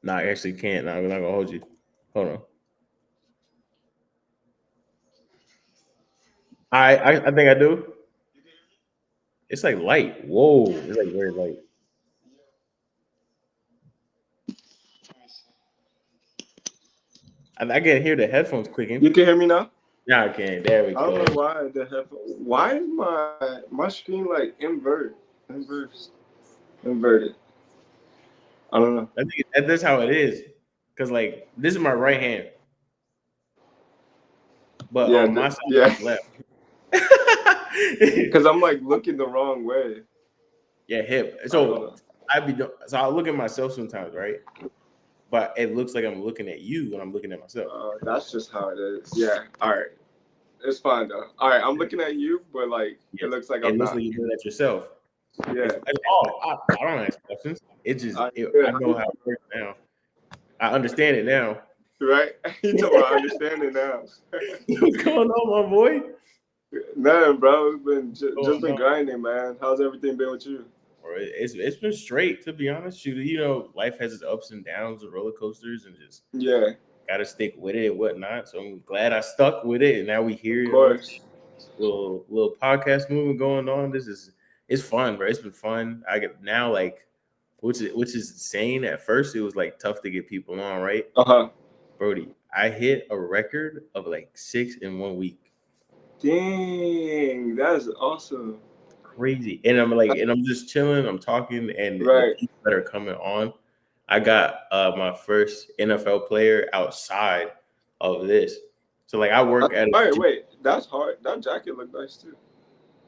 No, I actually can't. No, I'm not gonna hold you. Hold on. I think I do. It's like light. Whoa, it's like very light. I can hear the headphones clicking. You can hear me now? Yeah, I can. There we I don't go. know why the headphone. Why is my screen like inverted? I don't know. I think that's how it is. Cause like this is my right hand, but Yeah, on my side yeah. is left. Because I'm like looking the wrong way. Yeah, hip. I don't So know. so I look at myself sometimes, right? But it looks like I'm looking at you when I'm looking at myself. That's just how it is. Yeah. All right. It's fine though. All right. I'm looking at you, but like it Yes, looks like it I'm looks not. like you're looking at yourself. Yeah. I don't ask questions. Yeah. I know how it works now. I understand it now. Right. You talking about understanding now? What's going on, my boy? Nothing, bro. It's been just Going been on? grinding, man. How's everything been with you? Or it's been straight, to be honest. Shoot, you know, life has its ups and downs and roller coasters, and just Yeah, gotta stick with it and whatnot. So I'm glad I stuck with it, and now we here. of You know what I'm saying? course. Little podcast movement going on. It's fun, bro. It's been fun. I get now like, which is insane. At first, it was like tough to get people on, right? Uh-huh. Brody, I hit a record of like 6 in 1 week. Dang, that's awesome. Crazy. And I'm just chilling, I'm talking, and the Right. people that are coming on, I got my first NFL player outside of this. So like I work at a All right, gym. wait. That's hard. That jacket look nice too.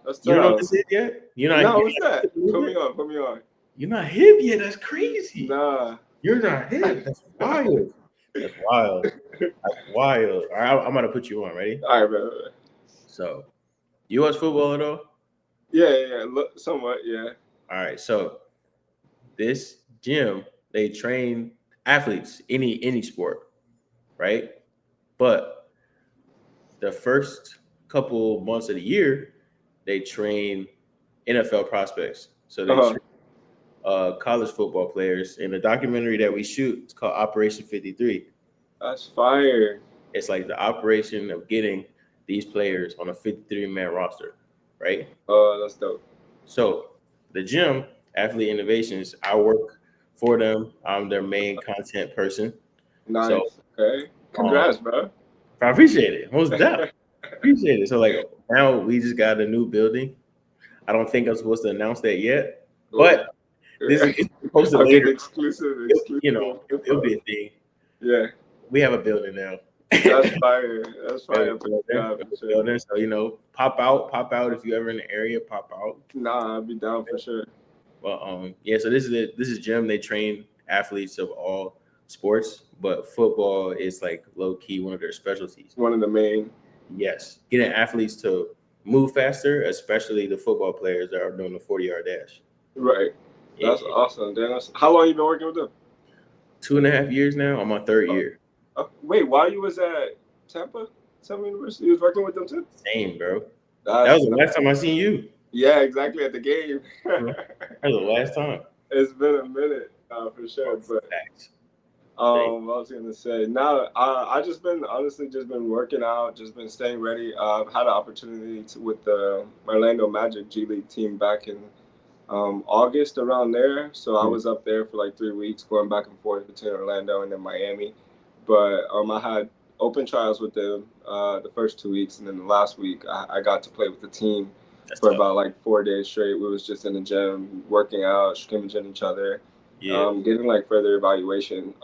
That's You don't know what tough. this is yet? No, You're what's not hip that? a little Put me bit? on. Put me on. You're not hip yet. That's crazy. Nah. You're not hip. That's wild. That's wild. That's wild. All right, I'm gonna put you on. Ready? All right, man. So you watch football at all? Yeah, yeah, yeah. Look, somewhat, yeah. All right. So this gym, they train athletes, any sport, right? But the first couple months of the year, they train NFL prospects. So Uh they huh. train college football players. In the documentary that we shoot, it's called Operation 53. That's fire. It's like the operation of getting these players on a 53-man roster, right? That's dope. So the gym, Athlete Innovations, I work for them. I'm their main content person. So Nice. Okay. um, Congrats, bro. I appreciate it. Most definitely. Appreciate it. So like now we just got a new building. I don't think I'm supposed to announce that yet, but Cool. it's posted I'm getting later. You exclusive know, it'll info. be a thing. Yeah. We have a building now. That's fire. That's We have fire. a building. God, We have for a sure. building. So pop out if you ever in the area. Pop out. Nah, I'll be down for sure. Well, yeah. So this is gym. They train athletes of all sports, but football is like low key one of their specialties. One of the main. Yes, getting athletes to move faster, especially the football players that are doing the 40-yard dash. Right. Yeah, That's awesome, Dennis. How long you been working with them? 2.5 years now. I'm on third Oh, year. wait, while you was at Tampa University, you was working with them too? Same, bro. That was That's the last time I seen you. yeah, exactly at the game. Mhm. That was the last time. It's been a minute for sure, but Facts. Thanks. what I was gonna say. Now, I just been honestly just been working out, just been staying ready. I've had an opportunity with the Orlando Magic G League team back in August around there. So I Mhm. was up there for like 3 weeks, going back and forth between Orlando and then Miami. But I had open trials with them the first 2 weeks, and then the last week I got to play with the team That's for tough. about like 4 days straight. We was just in the gym working out, scrimmaging each other, Yeah. getting like further evaluation.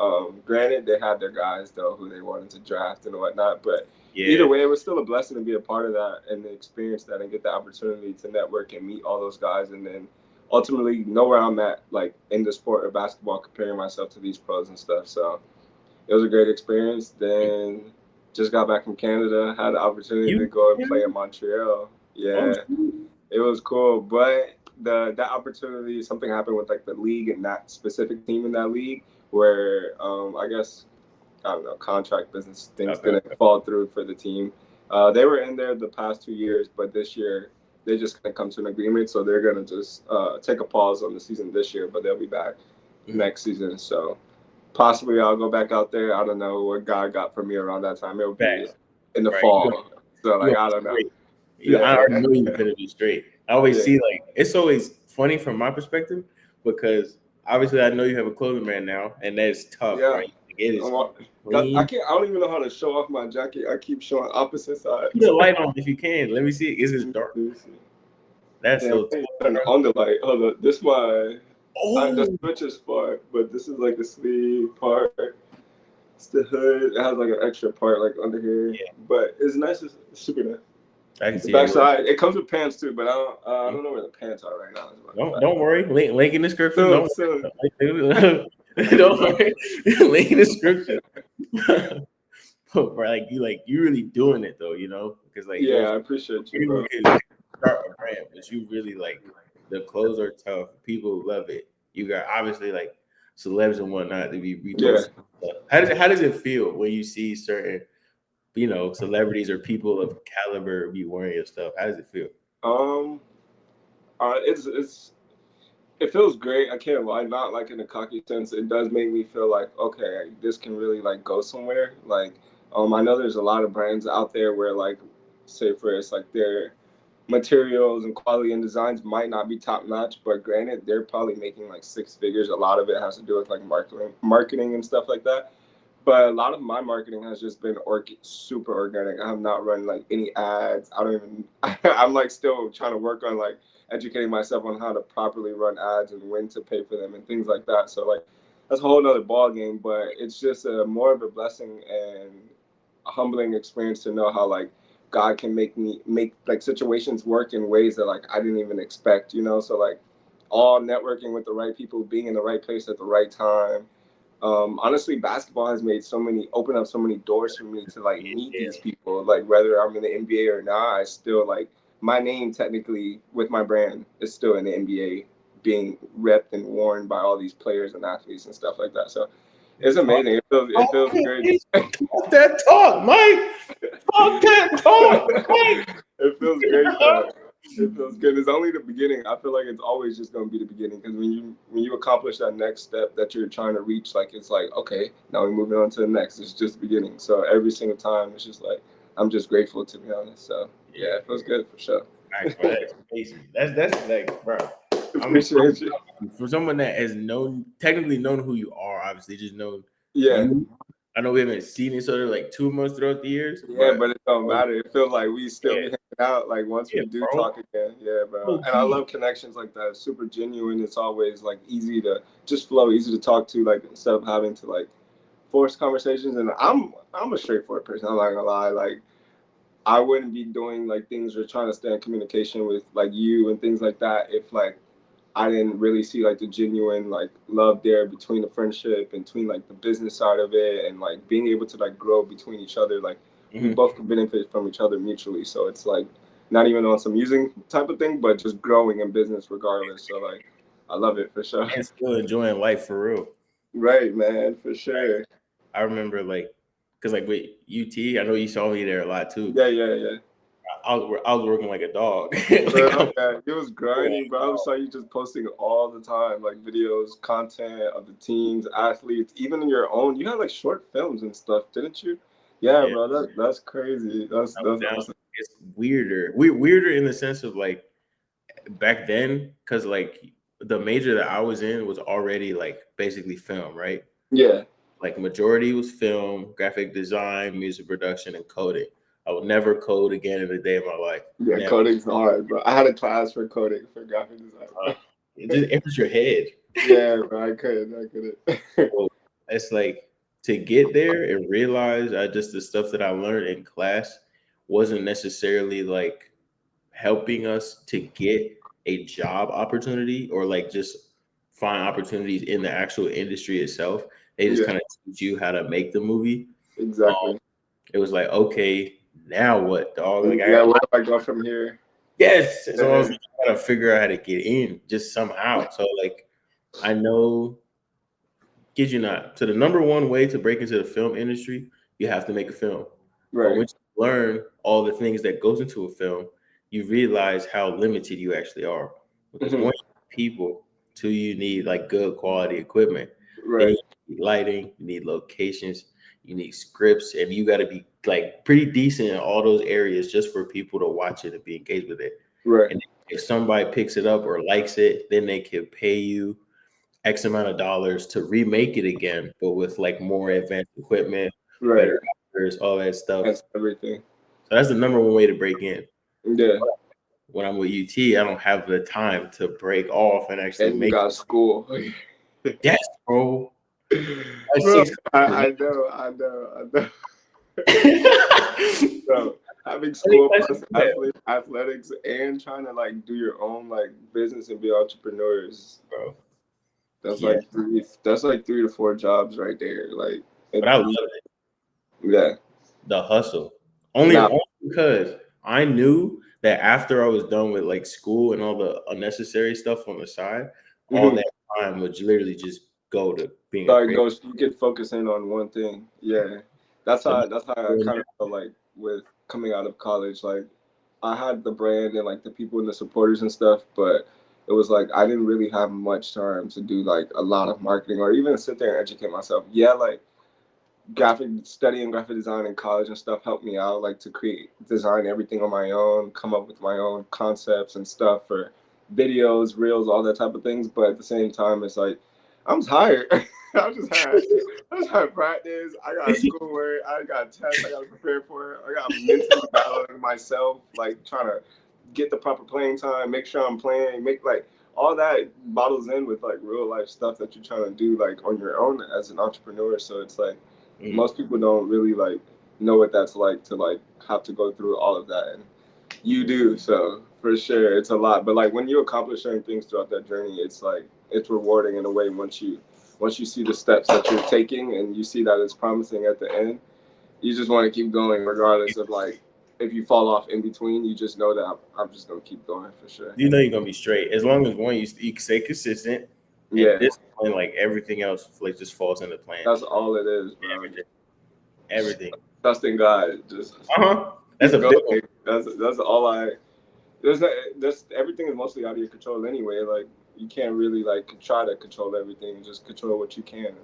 Granted, they had their guys though who they wanted to draft and whatnot, but either Yeah. way, it was still a blessing to be a part of that and to experience that and get the opportunity to network and meet all those guys, and then ultimately know where I'm at, like in the sport of basketball, comparing myself to these pros and stuff. So it was a great experience. Then just got back from Canada, had the opportunity to You? go and play in Montreal. Oh, Yeah, shoot. it was cool, but that opportunity, something happened with like the league and that specific team in that league where I guess I don't know, contract business things Okay. didn't fall through for the team. They were in there the past 2 years, but this year they just couldn't come to an agreement, so they're gonna just take a pause on the season this year, but they'll be back Mhm. next season. So possibly I'll go back out there. I don't know what God got for me around that time. It'll be Facts. in the Right. fall. So You like I don't know. straight. I Yeah. already know you're gonna be straight. I always Yeah. see like it's always funny from my perspective because obviously I know you have a clothing brand now, and that's tough, Yeah. right? Like, it is I clean. can't. I don't even know how to show off my jacket. I keep showing opposite sides. Put a light on if you can. Let me see. Is it dark? That's Damn, so I tough, ain't turn bro. on the light. Hold up. This my the Oh, switches part, but this is like the sleeve part. It's the hood. It has like an extra part like under here, yeah. but it's nice. It's super nice. I can The see it. backside. It comes with pants too, but I don't know where the pants are right now. Don't worry. Link in the description. Don't Soon. worry. Don't worry. Link in the description. But bro, you really doing it though, because like Yeah, there's I appreciate you, anyone bro. can start a brand, but you really like the clothes are tough. People love it. You got obviously like celebs and whatnot to be Yeah. reposting stuff. How does it feel when you see certain celebrities or people of caliber be wearing your stuff? How does it feel? Um. It's it feels great. I can't lie, not like in a cocky sense. It does make me feel like okay, this can really like go somewhere. Like, I know there's a lot of brands out there where like, say for it's like their materials and quality and designs might not be top notch, but granted, they're probably making like six figures. A lot of it has to do with like marketing and stuff like that. But a lot of my marketing has just been super organic. I have not run like any ads. I don't even. I'm like still trying to work on like educating myself on how to properly run ads and when to pay for them and things like that. So like that's a whole nother ball game. But it's just a more of a blessing and a humbling experience to know how like God can make like situations work in ways that like I didn't even expect. So like all networking with the right people, being in the right place at the right time. Honestly, basketball has opened up so many doors for me to like meet Yeah. these people. Like whether I'm in the NBA or not, I still like my name technically with my brand is still in the NBA, being repped and worn by all these players and athletes and stuff like that. So it's amazing. It feels great. Talk that talk, Mike. Talk that talk, Mike. It feels great though. It feels good. It's only the beginning. I feel like it's always just gonna be the beginning because when you accomplish that next step that you're trying to reach, like it's like okay, now we're moving on to the next. It's just the beginning. So every single time, it's just like I'm just grateful to be honest. So yeah, it feels good for sure. Nice, bro. That's crazy. That's like, bro. Appreciate you. For someone that has technically known who you are, obviously just known Yeah. you. I know we haven't seen each other like 2 months throughout the years, Yeah, but it don't matter. It feels like we still yeah, be hanging out. Like once yeah, we do bro. talk again, yeah, bro. Oh, And I love connections like that. It's super genuine. It's always like easy to just flow, easy to talk to. Like instead of having to like force conversations. And I'm a straightforward person. I'm not gonna lie. Like I wouldn't be doing like things or trying to stay in communication with like you and things like that if like I didn't really see like the genuine like love there between the friendship and between like the business side of it and like being able to like grow between each other. Like we both can benefit from each other mutually. So it's like not even on some using type of thing, but just growing in business regardless. So like I love it for sure. and still enjoying life for real. Right, man, for sure. I remember like, cause like with UT, I know you saw me there a lot too. Yeah. I was working like a dog. Bro, yeah, it was grinding, bro. I saw you just posting all the time, like videos, content of the teams, athletes, even in your own. You had like short films and stuff, didn't you? Yeah, Yeah, bro. That's crazy. That's now awesome. it's weirder. Weirder in the sense of like back then, cause like the major that I was in was already like basically film, right? Yeah, Like majority was film, graphic design, music production, and coding. I would never code again in a day of my life. yeah. Never. Coding's hard, bro. I had a class for coding for graphic design. It just enters your head. Yeah, bro. I couldn't. So it's like to get there and realize just the stuff that I learned in class wasn't necessarily like helping us to get a job opportunity or like just find opportunities in the actual industry itself. They just Yeah, kind of teach you how to make the movie. Um, exactly. it was like, okay, now what, dog? Like, Yeah, where do I go from here? yes. So I was Yeah, like, I gotta figure out how to get in just somehow. So like, I know, kid you not. So the number one way to break into the film industry, you have to make a film. But right. once you learn all the things that goes into a film, you realize how limited you actually are. Because Hmm. one, you need people, two, you need like good quality equipment, then you Right. need lighting, you need locations, you need scripts, and you got to be like pretty decent in all those areas just for people to watch it and be engaged with it. Right. And if somebody picks it up or likes it, then they can pay you X amount of dollars to remake it again, but with like more advanced equipment, Right. better actors, all that stuff. That's everything. So that's the number one way to break in. Yeah. When I'm with UT, I don't have the time to break off and actually And make. you got school. Yes, bro. Bro, I know. So having school plus athletics and trying to like do your own like business and be entrepreneurs, bro. That's like three to four jobs right there. Like, but I love it. Yeah, the hustle. Only because I knew that after I was done with like school and all the unnecessary stuff on the side, all that time would literally just go to being a creator. You could focus in on one thing. Yeah, that's how I kind of felt like with coming out of college. Like, I had the brand and like the people and the supporters and stuff, but it was like I didn't really have much time to do like a lot of marketing or even sit there and educate myself. Yeah, like studying graphic design in college and stuff helped me out, like to design everything on my own, come up with my own concepts and stuff for videos, reels, all that type of things. But at the same time, it's like I'm tired. I just had practice. I got schoolwork. I got tests. I got to prepare for it. I got mentally battling myself, like trying to get the proper playing time, make sure I'm playing, make like all that bottles in with like real life stuff that you're trying to do like on your own as an entrepreneur. So it's like most people don't really like know what that's like to like have to go through all of that, and you do. So for sure, it's a lot. But like when you accomplish certain things throughout that journey, it's like it's rewarding in a way once you see the steps that you're taking and you see that it's promising at the end. You just want to keep going regardless of like if you fall off in between. You just know that I'm just gonna keep going for sure. You know you're gonna be straight as long as you stay consistent. And discipline, like everything else, like just falls into plan. That's all it is, bro. Everything. Trusting God, just That's a big one. That's all I. There's everything is mostly out of your control anyway. Like you can't really like try to control everything. Just control what you can.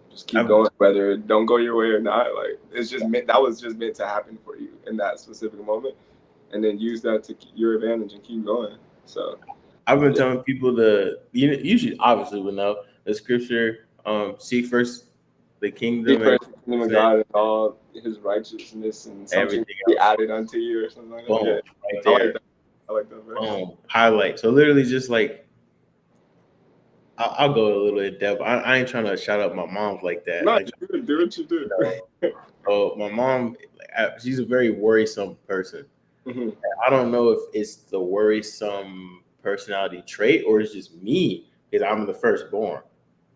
Just keep going, whether it don't go your way or not. Like it's just that was just meant to happen for you in that specific moment, and then use that to your advantage and keep going. So I've been telling people you should obviously would know the scripture. Seek first the kingdom of God and all His righteousness, and something be added unto you or something like that. Boom, right there. I like that. Boom. Highlight. So literally, just like I'll go a little in depth. I ain't trying to shout out my mom like that. No, like, do what you do. So my mom, she's a very worrisome person. Mm-hmm. I don't know if it's the worrisome personality trait or it's just me because I'm the firstborn.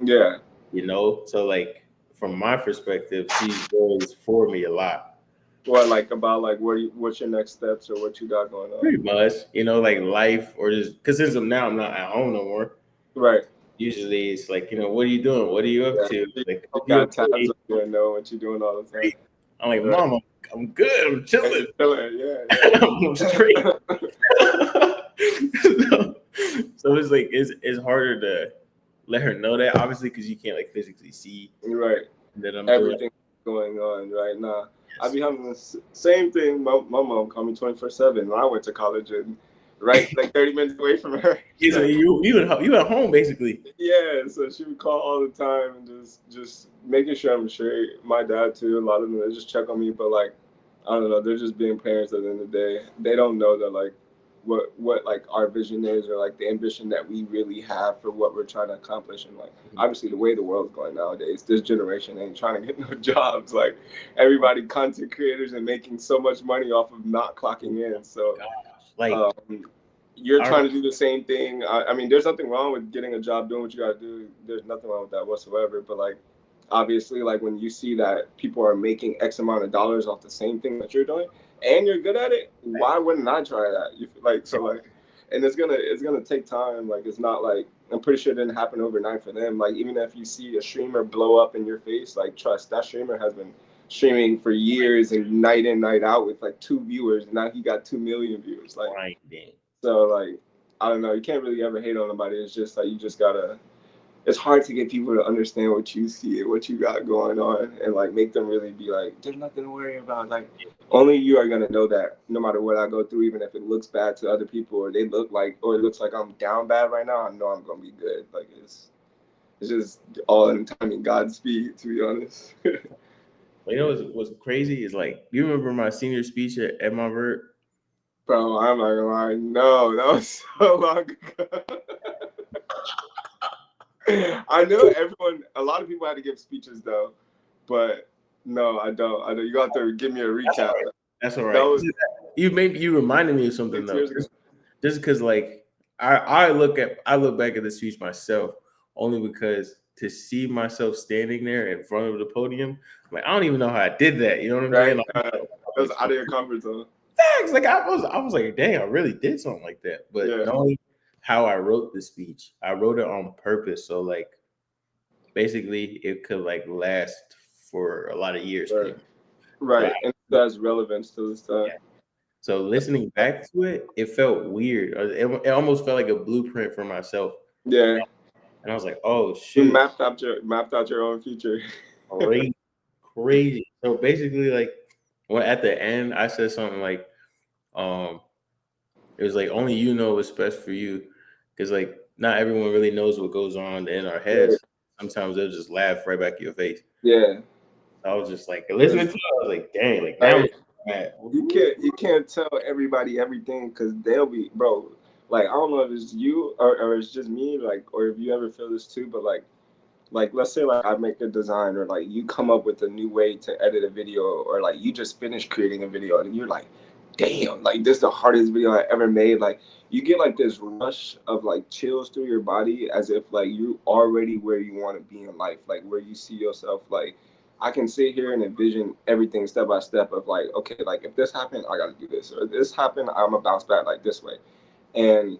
Yeah. You know, so like from my perspective, she worries for me a lot. What about what's your next steps or what you got going on? Pretty much, you know, like life or just because since now I'm not at home no more. Right. Usually it's like, you know, what are you doing? What are you up to? Like, got tabs on you and know what you're doing all the time. I'm like, Mom, I'm good. I'm chilling. Yeah. I'm straight. So it's like it's harder to let her know that, obviously, because you can't like physically see that I'm everything going on right now. I be having the same thing. My mom called me 24/7 when I went to college and like 30 minutes away from her. So you at home basically. Yeah, so she would call all the time and just making sure I'm straight. My dad too. A lot of them they just check on me, but like I don't know, they're just being parents at the end of the day. They don't know that like what like our vision is or like the ambition that we really have for what we're trying to accomplish. And like obviously the way the world's going nowadays, this generation ain't trying to get no jobs. Like everybody content creators and making so much money off of not clocking in. So you're trying to do the same thing. I mean, there's nothing wrong with getting a job, doing what you gotta do. There's nothing wrong with that whatsoever. But like obviously like when you see that people are making X amount of dollars off the same thing that you're doing and you're good at it, why wouldn't I try that? You feel like so like, and it's gonna take time. Like it's not like I'm pretty sure it didn't happen overnight for them. Like even if you see a streamer blow up in your face, like trust that streamer has been streaming for years and night in night out with like 2 viewers. And now he got 2 million viewers. Like so like I don't know. You can't really ever hate on nobody. It's just like you just gotta it's hard to get people to understand what you see and what you got going on, and like make them really be like, there's nothing to worry about. Like only you are gonna know that no matter what I go through, even if it looks bad to other people or they look like, or it looks like I'm down bad right now, I know I'm gonna be good. Like it's just all in time and Godspeed, to be honest. You know what's crazy is like, you remember my senior speech at Montverde? Bro, I'm not gonna lie. No, that was so long ago. I know a lot of people had to give speeches though, but no, I don't. I know you got to give me a recap. That's all right. That was You reminded me of something 6 though. years ago. Just because like I look back at the speech myself only because to see myself standing there in front of the podium, I'm like, I don't even know how I did that. You know what I'm Right? saying? Like, That was out of your comfort zone. facts. Like I was like, dang, I really did something like that. But Yeah. knowing how I wrote the speech, I wrote it on purpose. So like basically it could like last for a lot of years. Right. So And that's relevance to this time. yeah. So listening back to it, it felt weird. It almost felt like a blueprint for myself. Yeah. And I was like, oh You shoot, mapped out your own future. crazy, crazy. So basically, like when at the end I said something like, um, it was like only you know what's best for you. Because like not everyone really knows what goes on in our heads. Sometimes they'll just laugh right back in your face. Yeah. I was just like listening to it, I was like, dang, like now Right. mad. You can't tell everybody everything because they'll be, bro. Like I don't know if it's you or it's just me, like, or if you ever feel this too, but like let's say like I make a design or like you come up with a new way to edit a video or like you just finished creating a video and you're like, damn, like this is the hardest video I ever made. Like you get like this rush of like chills through your body as if like you already where you want to be in life, like where you see yourself. Like I can sit here and envision everything step by step of like, okay, like if this happened, I gotta do this, or this happened, I'm gonna bounce back like this way. And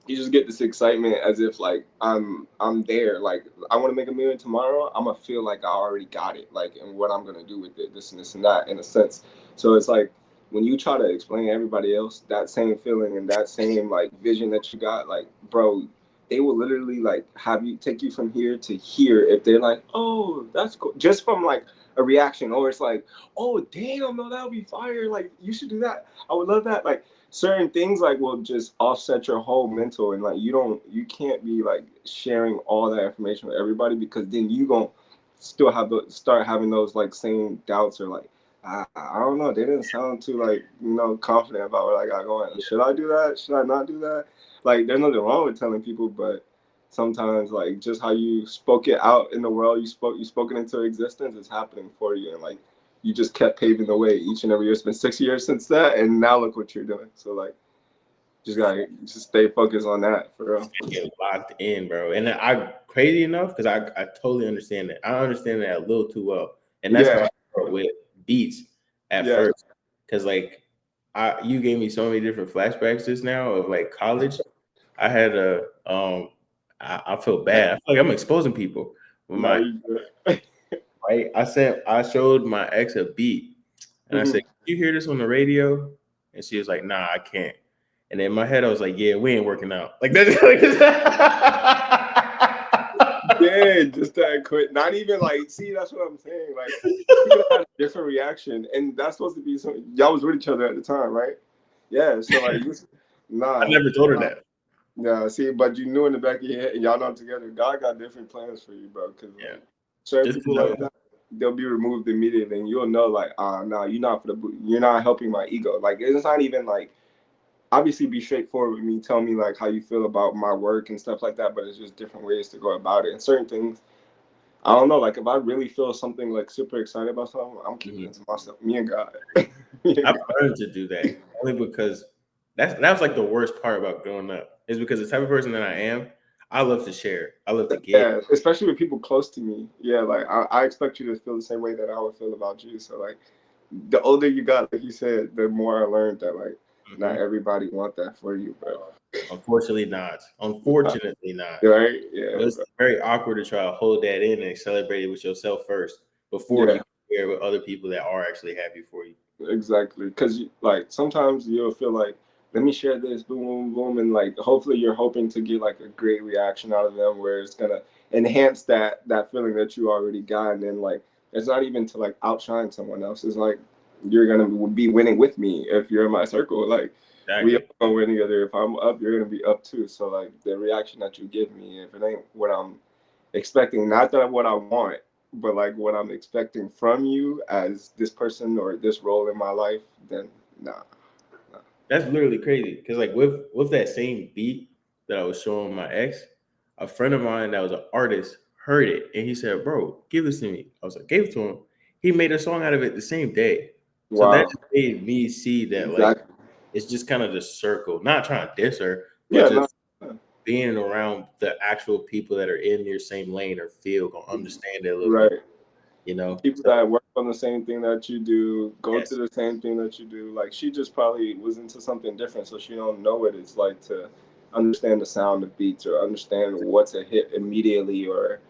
you just get this excitement as if like I'm there. Like I want to make a million tomorrow. I'm gonna feel like I already got it. Like and what I'm gonna do with it, this and that, in a sense. So it's like when you try to explain to everybody else that same feeling and that same like vision that you got, like bro, they will literally like have you take you from here to here if they're like, oh, that's cool, just from like a reaction, or it's like, oh damn, no, that would be fire. Like you should do that. I would love that. Like certain things like will just offset your whole mental, and like you can't be like sharing all that information with everybody because then you gonna still have to start having those like same doubts or like I don't know, they didn't sound too like confident about what I got going. Should I do that? Should I not do that? Like there's nothing wrong with telling people, but sometimes like just how you spoke it out in the world, you spoke it into existence, is happening for you, and like you just kept paving the way each and every year. It's been 6 years since that, and now look what you're doing. So like, just gotta just stay focused on that for real. Get locked in, bro. And I crazy enough because I totally understand that. I understand that a little too well, and that's how I start with beats at first. Because like you gave me so many different flashbacks just now of like college. I had I feel bad. I feel like I'm exposing people with my right. I showed my ex a beat, and I said, "Can you hear this on the radio?" And she was like, "Nah, I can't." And in my head, I was like, "Yeah, we ain't working out." Like that's yeah, just that quick. Not even like, see, that's what I'm saying. Like, you could have had a different reaction, and that's supposed to be something. Y'all was with each other at the time, right? Yeah. So like, nah. I never told her that. Yeah. See, but you knew in the back of your head, and y'all not together. God got different plans for you, bro. Because like, certain people like that, they'll be removed immediately, and you'll know like, nah, you're not helping my ego. Like, it's not even like. Obviously be straightforward with me, tell me like how you feel about my work and stuff like that, but it's just different ways to go about it. And certain things, I don't know, like if I really feel something like super excited about something, I'm keeping it to myself. Me and God. I've learned to do that only because that was like the worst part about growing up, is because the type of person that I am, I love to share. I love to give. Yeah, especially with people close to me. Yeah, like I expect you to feel the same way that I would feel about you. So like the older you got, like you said, the more I learned that like not everybody want that for you, bro. Unfortunately not. Unfortunately not. Right? Yeah. It's very awkward to try to hold that in and celebrate it with yourself first before you share with other people that are actually happy for you. Exactly, because like sometimes you'll feel like, let me share this, boom, boom, boom, and like hopefully you're hoping to get like a great reaction out of them, where it's gonna enhance that feeling that you already got. And then like it's not even to like outshine someone else. It's like you're gonna be winning with me if you're in my circle. Like we all Exactly. gonna win together. If I'm up, you're gonna be up too. So like the reaction that you give me, if it ain't what I'm expecting, not that what I want, but like what I'm expecting from you as this person or this role in my life, then nah. That's literally crazy. Cause like with that same beat that I was showing my ex, a friend of mine that was an artist heard it and he said, "Bro, give this to me." I was like, gave it to him. He made a song out of it the same day. So that Wow. just made me see that like Exactly. it's just kind of the circle. Not trying to diss her, but Yeah, no. just being around the actual people that are in your same lane or field gonna understand it a little bit, Right. you know? People So that work on the same thing that you do, go to yes, the same thing that you do. Like she just probably was into something different, so she don't know what it's like to understand the sound of beats or understand what to hit immediately or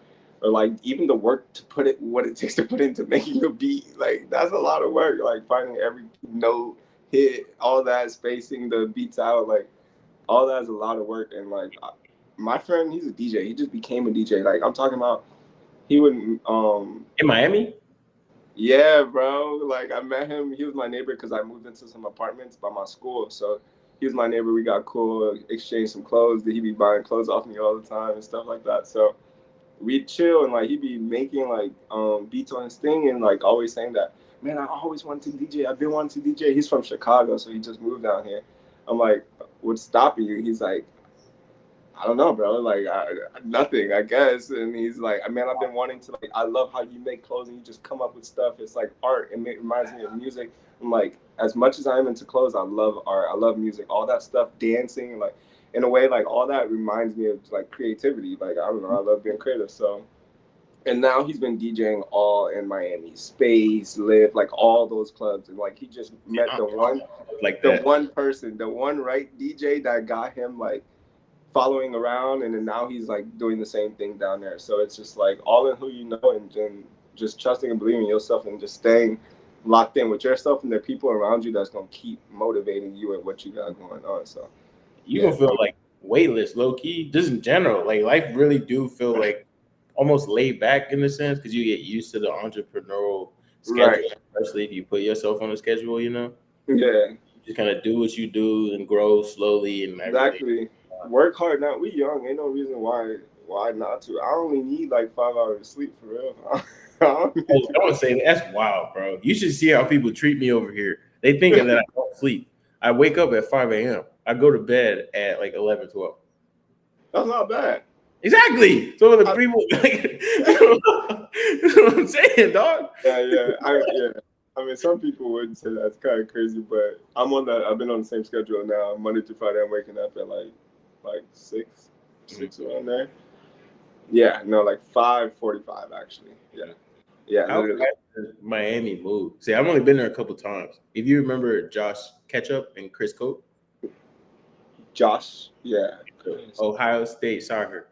like even the work to put it what it takes to put into making a beat. Like that's a lot of work. Like finding every note, hit, all that, spacing the beats out, like all that is a lot of work. And like my friend, he's a DJ. He just became a DJ. Like I'm talking about, he would in Miami, yeah, bro. Like I met him. He was my neighbor because I moved into some apartments by my school. So he was my neighbor. We got cool, exchanged some clothes. He'd be buying clothes off me all the time and stuff like that. So we'd chill and like he'd be making like beats on his thing and like always saying that, man, I always wanted to DJ. I've been wanting to DJ. He's from Chicago, so he just moved down here. I'm like, what's stopping you? He's like, I don't know, bro. Like nothing, I guess. And he's like, man, I've been wanting to like. I love how you make clothes and you just come up with stuff. It's like art, and it reminds me of music. I'm like, as much as I'm into clothes, I love art. I love music. All that stuff, dancing, like in a way, like all that reminds me of like creativity. Like I don't know, I love being creative. So, and now he's been DJing all in Miami, Space, Live, like all those clubs, and like he just met I the one, like the that. one person, the one right DJ that got him like following around, and then now he's like doing the same thing down there. So it's just like all in who you know, and then just trusting and believing in yourself and just staying locked in with yourself and the people around you that's gonna keep motivating you and what you got going on. So You yeah, gonna feel like weightless, low key, just in general. Like life really do feel like almost laid back in a sense because you get used to the entrepreneurial schedule, right, especially if you put yourself on a schedule. You know, yeah, you just kind of do what you do and grow slowly and everything. exactly. Work hard now. We young, ain't no reason why not to. I only need like 5 hours of sleep for real. I don't need Oh, to. I want to say that's wild, bro. You should see how people treat me over here. They think that I don't sleep. I wake up at 5 a.m. I go to bed at like 11, 12. That's not bad. Exactly. So the I, people, like, you know what I'm saying, dog? yeah. I mean, some people would say that's kind of crazy, but I'm on that. I've been on the same schedule now, Monday through Friday. I'm waking up at like six around there. Yeah, no, like 5:45 actually. Yeah, yeah, How literally. fast does Miami move? See, I've only been there a couple times. If you remember Josh Ketchup and Chris Cope, Josh, yeah. Ohio State soccer,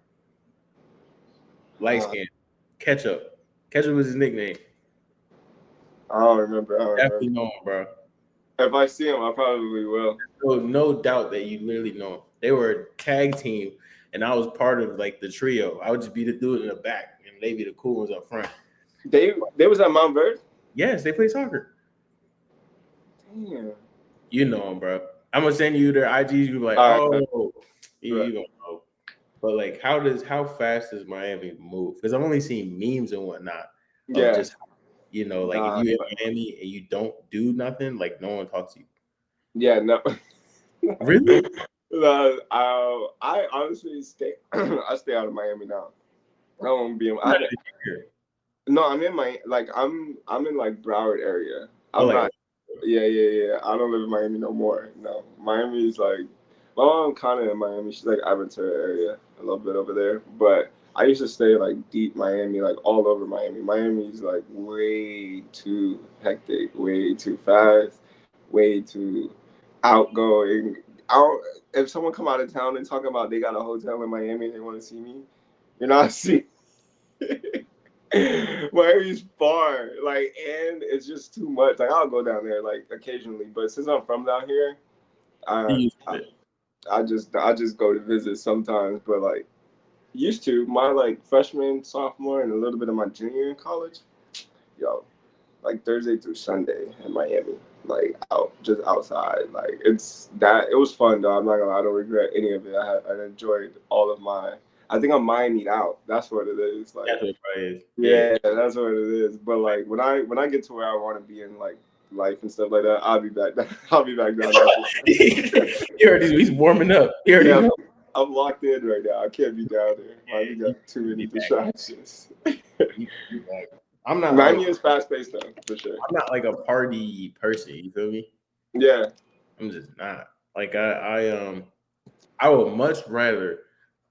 light Uh, skin, Ketchup. Ketchup was his nickname. I don't remember. I don't Definitely remember. know him, bro. If I see him, I probably will. So no doubt that you literally know him. They were a tag team, and I was part of like the trio. I would just be the dude in the back, and they be the cool ones up front. They was at Montverde. Yes, they play soccer. Damn. You know them, bro. I'm gonna send you their IGs. You be like, All right, oh, right. you don't know. But like, how fast does Miami move? Because I've only seen memes and whatnot of Yeah. just like if Nah. you in Miami and you don't do nothing, like no one talks to you. Yeah. No. Really? No, I honestly stay. I stay out of Miami now. I don't be. I'm not even here. No, I'm in my like I'm in like Broward area. Oh, I'm like not. Yeah. I don't live in Miami no more. No, Miami is like my mom kind of in Miami. She's like Aventura area, a little bit over there. But I used to stay like deep Miami, like all over Miami. Miami's like way too hectic, way too fast, way too outgoing. I don't, if someone come out of town and talk about they got a hotel in Miami and they want to see me, you're not seeing. Miami's far, like, and it's just too much. Like, I'll go down there like occasionally, but since I'm from down here, You I used to I, it. I just go to visit sometimes. But like, Used to my like freshman, sophomore, and a little bit of my junior in college. Yo, like Thursday through Sunday in Miami, like out just outside. Like it's that it was fun though. I'm not gonna lie, I don't regret any of it. I enjoyed all of my. I think I'm mining out. That's what it is. Like That's what it probably is. Yeah. yeah, that's what it is. But like when I get to where I want to be in like life and stuff like that, I'll be back. I'll be back down there. You already he's warming up. You already Yeah, know. I'm locked in right now. I can't be down there. Yeah, Miami got too many you back. distractions. You back. I'm not Miami like is fast paced though, for sure. I'm not like a party person. You feel me? Yeah. I'm just not. Like I would much rather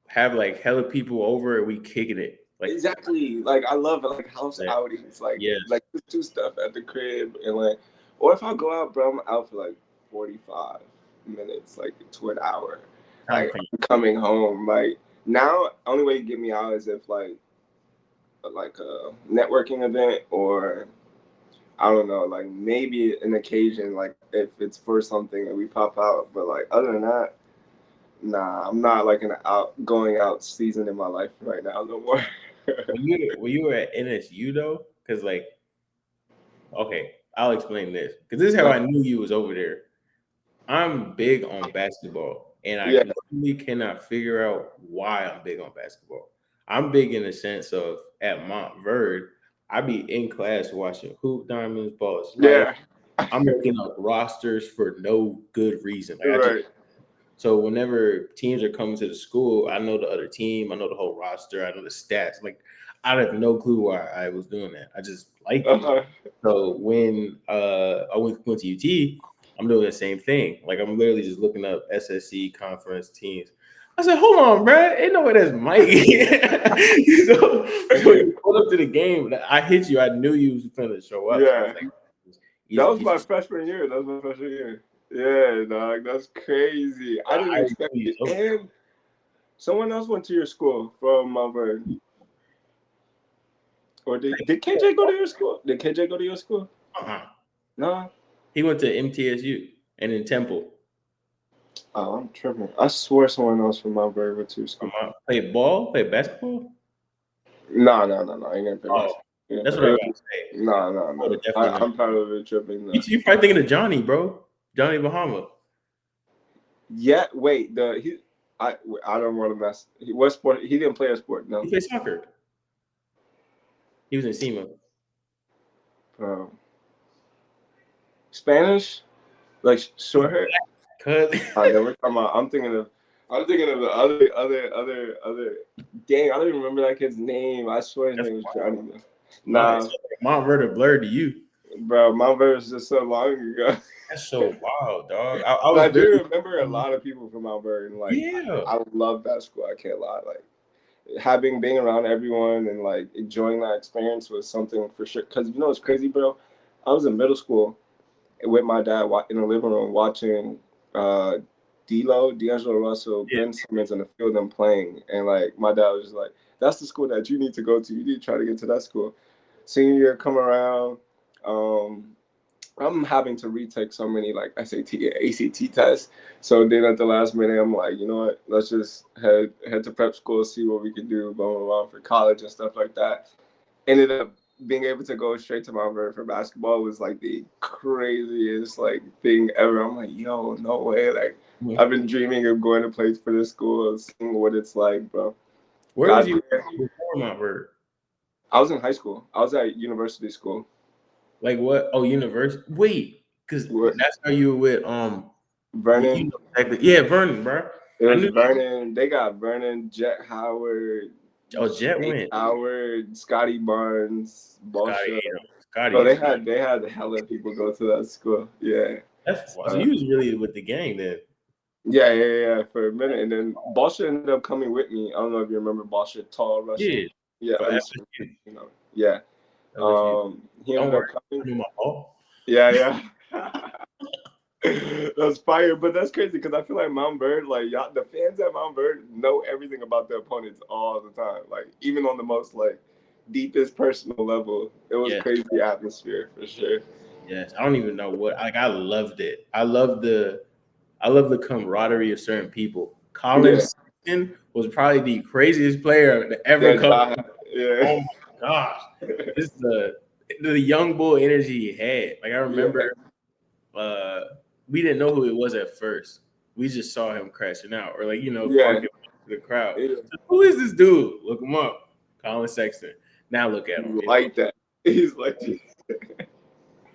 have like hella people over and we kicking it. Like Exactly. Like I love like house yeah. outings. Yes. Like just do stuff at the crib and like or if I go out, bro, I'm out for like 45 minutes, like to an hour. I'm Like I'm coming home. Like now only way you get me out is if like a networking event or I don't know, like maybe an occasion, like if it's for something and we pop out. But like other than that, nah, I'm not like an going out season in my life right now no more. when you were at NSU though, because like okay, I'll explain this because this is how I knew you was over there. I'm big on basketball, and I Yeah. completely cannot figure out why I'm big on basketball. I'm big in the sense of at Montverde, I be in class watching hoop diamonds, balls. Like Yeah. I'm looking up rosters for no good reason. Like I just Right. so whenever teams are coming to the school, I know the other team, I know the whole roster, I know the stats. Like I have no clue why I was doing that. I just like it. Uh-huh. So when I went to UT, I'm doing the same thing. Like I'm literally just looking up SSC conference teams. I said, "Hold on, bro. Ain't no way that's Mike." so when you pulled up to the game, I hit you. I knew you was going to show up. So I was Yeah. like, That was my he's, freshman year. That was my freshman year. Yeah, dog. That's crazy. I didn't I expect knew it. he's over And someone else went to your school from Montverde. Or did KJ go to your school? Did KJ go to your school? uh-huh. No. He went to MTSU and in Temple. Oh, I'm tripping. I swear someone else from Montverde went to your school. Played ball, played basketball. No. I ain't gonna play Oh, basketball. that's what I was about to say. I would No. have definitely known. I'm probably tripping. No. You probably thinking of Johnny, bro. Johnny Bahama. Yeah, wait. I don't want to mess. What sport? He didn't play a sport. No. He played soccer. He was in SEMA. Spanish, like short hair. Cut. I never come out. I'm thinking of the other. Dang, I don't even remember that kid's name. I swear his That's name was wild. Johnny. Nice. Nah, Montverde blurred to you. bro, my verse is just so long ago. That's so wild, dog. I But was I do literally. remember a lot of people from Mount Vernon. Like, Yeah. I love that school. I can't lie. Like, being around everyone and like enjoying that experience was something for sure. Because you know what's crazy, bro? I was in middle school with my dad in the living room watching uh, D'Angelo Russell, Yeah. Ben Simmons in the field and playing, and like my dad was just like, "That's the school that you need to go to. You need to try to get to that school." Senior year come around. Um, I'm having to retake so many like SAT and ACT tests. So then at the last minute, I'm like, you know what? Let's just head to prep school, see what we can do, blah blah blah, for college and stuff like that. Ended up being able to go straight to Mount Vernon for basketball was like the craziest like thing ever. I'm like, yo, no way! Like I've been dreaming of going to play for this school, seeing what it's like, bro. Where was Got you there. before Montverde? I was in high school. I was at university school. Like what? Oh, university. Wait, because What? that's how you were with you Vernon. know exactly. Yeah, Vernon, bro. It I was knew. Vernon. They got Vernon, Jet Howard, Oh, Jet Jake went. Howard, Scotty Barnes, Scotty, Balsha. Scotty Bro, is. they had hella people go to that school. Yeah. That's so Uh, you was really with the gang then. yeah, for a minute. And then Balsha ended up coming with me. I don't know if you remember Balsha, tall Russian. Yeah, Yeah, for unseen, LSU. you know. Yeah. LSU. He Don't ended up worry, I coming. knew my ball. Yeah. That's fire, but that's crazy because I feel like Mount Bird, like y'all, the fans at Mount Bird know everything about their opponents all the time. Like even on the most like deepest personal level, it was Yes, crazy atmosphere for sure. yes. I don't even know what. Like I loved it. I love the camaraderie of certain people. Yeah, Collins. Jackson was probably the craziest player to ever come. Yeah. Oh my gosh, this is the young bull energy he had. Like I remember, we didn't know who it was at first. We just saw him crashing out, or barking to the crowd. Yeah. So, who is this dude? Look him up, Colin Sexton. Now look at him. Like that. He's like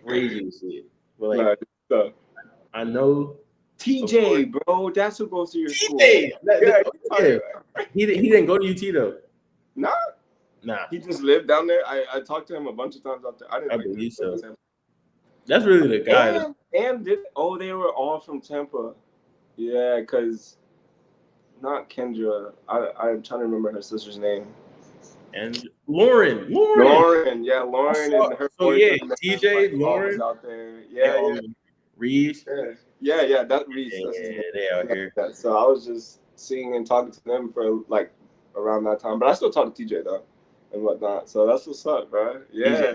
crazy to see it. But like, I know TJ, bro. That's who goes to your school. He didn't go to UT though. Nah. He just lived down there. I talked to him a bunch of times out there. I believe so. That's really the guy. They were all from Tampa. Yeah, because not Kendra. I'm trying to remember her sister's name. And Lauren. Yeah, Lauren and her boyfriend. TJ, Lauren out there. Yeah. Reese. Yeah, that's Reese. Yeah, they out here. So I was just seeing and talking to them for like around that time, but I still talk to TJ though and whatnot. So that's what's up, bro. Yeah.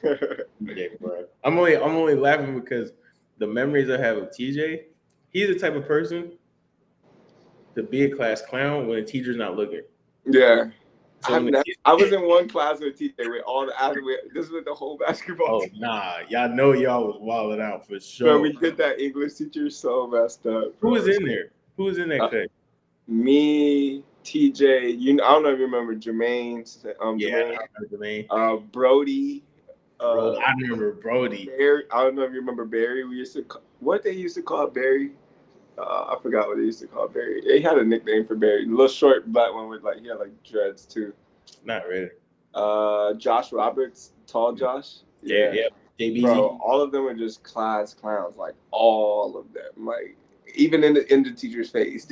TJ, bro. I'm only laughing because the memories I have of TJ. He's the type of person to be a class clown when a teacher's not looking. Yeah. So I was in one class with TJ with all the athletes. This was the whole basketball team. Nah. Y'all know y'all was wilding out for sure. But we did that English teacher so messed up. Who was in there? Who was in that class? Me, TJ. I don't know if you remember Jermaine. Jermaine. Brody. I remember Brody. Barry. I don't know if you remember Barry. What they used to call Barry. I forgot what they used to call Barry. They had a nickname for Barry. The little short black one with he had dreads too. Not really. Josh Roberts, tall Josh. Yeah. JBZ. Bro, all of them were just class clowns. Like all of them. Like even in the teacher's face.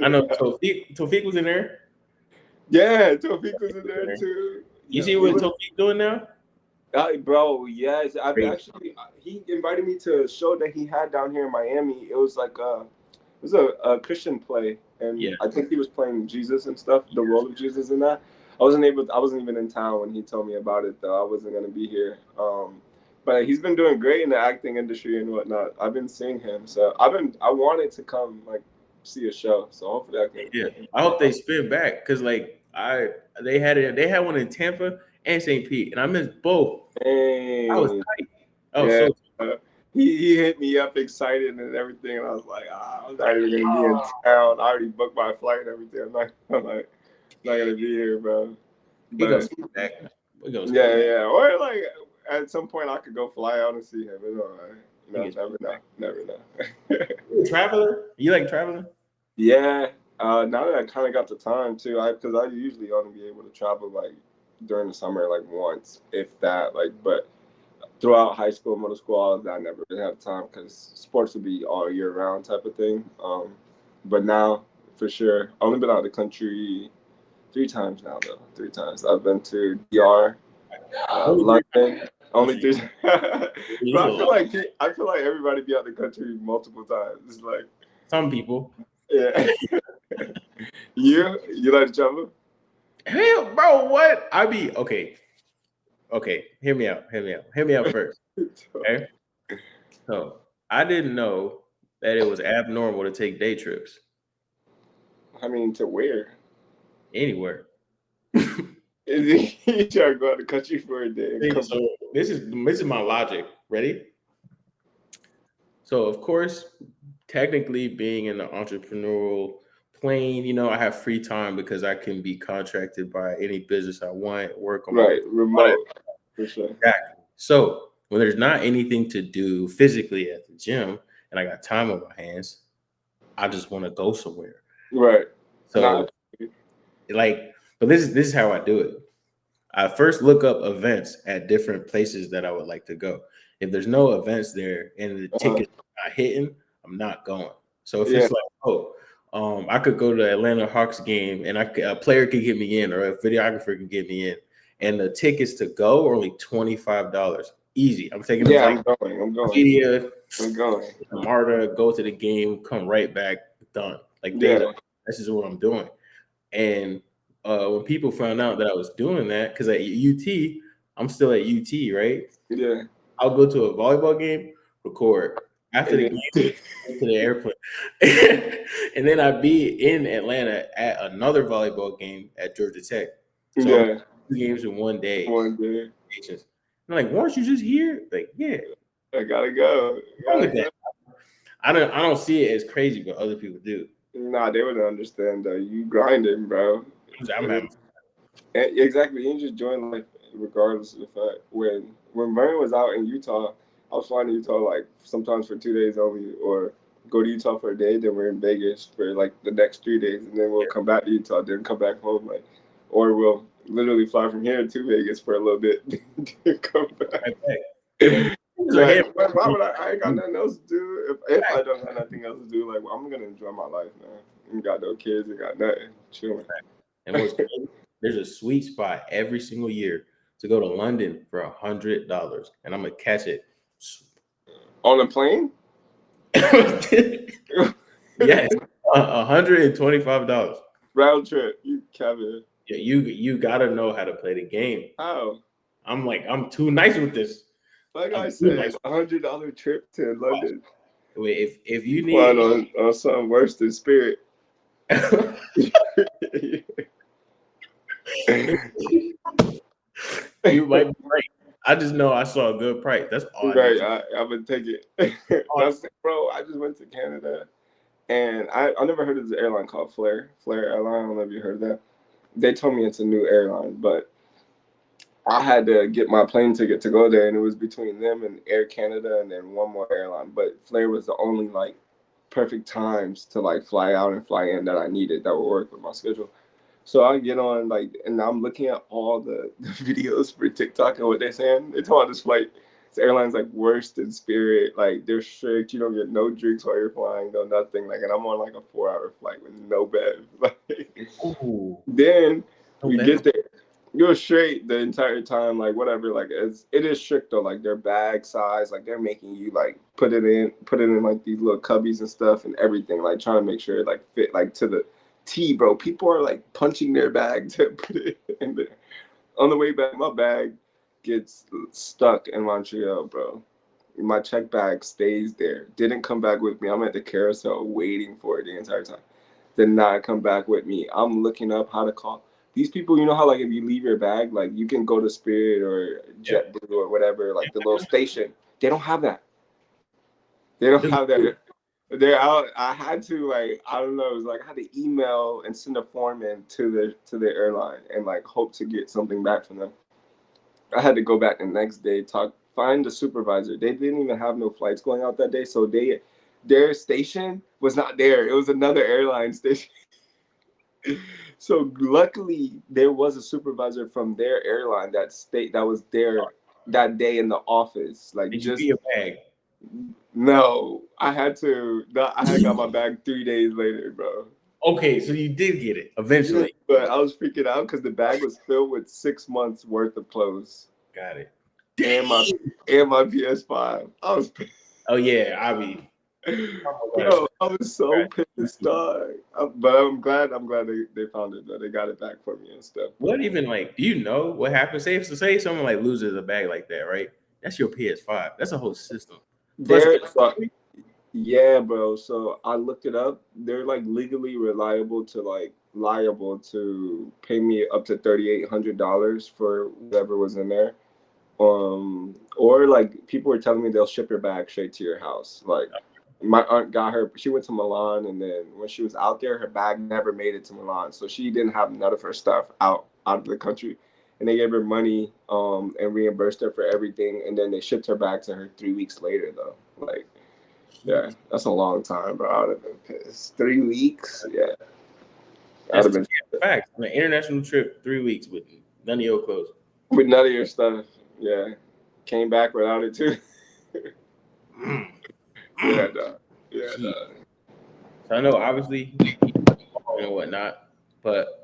I know Tofik was in there. Yeah, Tofik was in there too. You see what Tofik doing now? Bro, yes. He invited me to a show that he had down here in Miami. It was like a Christian play, and I think he was playing Jesus and stuff, the role of Jesus in that. I wasn't even in town when he told me about it though. I wasn't gonna be here. But he's been doing great in the acting industry and whatnot. I've been seeing him, so I wanted to come see a show. So hopefully I can. Yeah, I hope they spin back because they had one in Tampa and St. Pete, and I missed both. Dang. I was tight. He hit me up excited and everything, and I was like, I'm not even gonna be in town. I already booked my flight and everything. I'm not gonna be here, bro. But yeah. Or at some point I could go fly out and see him. It's all right. Never know. You a traveler? You like traveling? Yeah. Now that I kind of got the time too, because I usually only be able to travel during the summer once, if that. But throughout high school, middle school, all of that, I never really had time because sports would be all year round type of thing. But now, for sure, I've only been out of the country 3 times now, though. 3 times. I've been to DR, London. Only 3 times. But I feel like everybody be out of the country multiple times. It's like some people. Yeah. You like to travel? Hell, bro, what? Okay. Hear me out first. Okay. So I didn't know that it was abnormal to take day trips. I mean, to where? Anywhere. You try to go out of the country for a day. So this is my logic. Ready? So of course, technically being in the entrepreneurial plane, I have free time because I can be contracted by any business I want, work on remote. For sure. Exactly. So when there's not anything to do physically at the gym and I got time on my hands, I just want to go somewhere. Right. So but this is how I do it. I first look up events at different places that I would like to go. If there's no events there and the tickets are not hitting, I'm not going. So if it's I could go to the Atlanta Hawks game and a player could get me in or a videographer could get me in. And the tickets to go are only $25. Easy. I'm taking I'm going. Media, I'm going. Marr, go to the game, come right back, done. This is what I'm doing. And when people found out that I was doing that, because at UT, I'm still at UT, right? Yeah. I'll go to a volleyball game, record. after the game to the airplane, and then I'd be in Atlanta at another volleyball game at Georgia Tech. So Yeah, 2 games in one day. one day. I'm like, weren't you just here? Like, yeah. I gotta go. I don't see it as crazy, but other people do. Nah, they wouldn't understand though. You grinding, bro. I'm having Exactly. You just join life regardless of the fact. When Vern was out in Utah, I was flying to Utah like sometimes for 2 days only, or go to Utah for a day. Then we're in Vegas for like the next 3 days, and then we'll come back to Utah, then come back home, like, or we'll literally fly from here to Vegas for a little bit, then come back. Like, why would I ain't got nothing else to do. If I don't have nothing else to do, like, I'm gonna enjoy my life, man. You got no kids, you got nothing, chilling. And what's crazy, there's a sweet spot every single year to go to London for $100, and I'm gonna catch it on a plane. Yes, $125 round trip. You Kevin. Yeah, you gotta know how to play the game. How? I'm too nice with this. Like I said, $100 trip to London. Wait, if you need on something worse than Spirit. You might be right. I just know I saw a good price. That's all. Right, I'm gonna take it. Bro, I just went to Canada, and I never heard of this airline called Flair Airline. I don't know if you heard of that. They told me it's a new airline, but I had to get my plane ticket to go there, and it was between them and Air Canada, and then one more airline. But Flair was the only like perfect times to like fly out and fly in that I needed that would work with my schedule. So I get on like, and I'm looking at all the videos for TikTok and what they're saying. They told this flight, this airline's like worse than Spirit. Like they're strict. You don't get no drinks while you're flying, no nothing. Like, and I'm on like a 4-hour flight with no bed. Like, then we get there. You're straight the entire time, like whatever. Like it is strict though. Like their bag size, like they're making you like put it in like these little cubbies and stuff and everything. Like trying to make sure it like fit like to the T, bro. People are like punching their bag to put it in there. On the way back, my bag gets stuck in Montreal, bro. My check bag stays there. Didn't come back with me. I'm at the carousel waiting for it the entire time. Did not come back with me. I'm looking up how to call these people. You know how like if you leave your bag, like you can go to Spirit or JetBlue or whatever, like the little station. They don't have that. They don't have that. They're out. I had to like, I don't know. It was like I had to email and send a form in to the airline and like hope to get something back from them. I had to go back the next day, find the supervisor. They didn't even have no flights going out that day, so their station was not there. It was another airline station. So luckily, there was a supervisor from their airline that was there that day in the office. Like, did you get your bag? No, I had got my bag 3 days later, bro. Okay, so you did get it eventually. But I was freaking out because the bag was filled with 6 months worth of clothes. Got it. And my PS5. I was pissed. Oh yeah, I mean, bro, I was so pissed, dog. But I'm glad they found it. They got it back for me and stuff. What even like? Do you know what happens? Say someone like loses a bag like that, right? That's your PS5. That's a whole system. Yeah, bro. So I looked it up. They're like legally liable to pay me up to $3,800 for whatever was in there. Or like people were telling me they'll ship your bag straight to your house. Like my aunt she went to Milan, and then when she was out there, her bag never made it to Milan, so she didn't have none of her stuff out of the country. And they gave her money and reimbursed her for everything, and then they shipped her back to her 3 weeks later though. Like, yeah, that's a long time, bro. I would have been pissed. 3 weeks, yeah. That's the fact. On an international trip, 3 weeks with none of your clothes. With none of your stuff, yeah. Came back without it too. Yeah, dog. Yeah, dog. So I know, obviously, and whatnot, but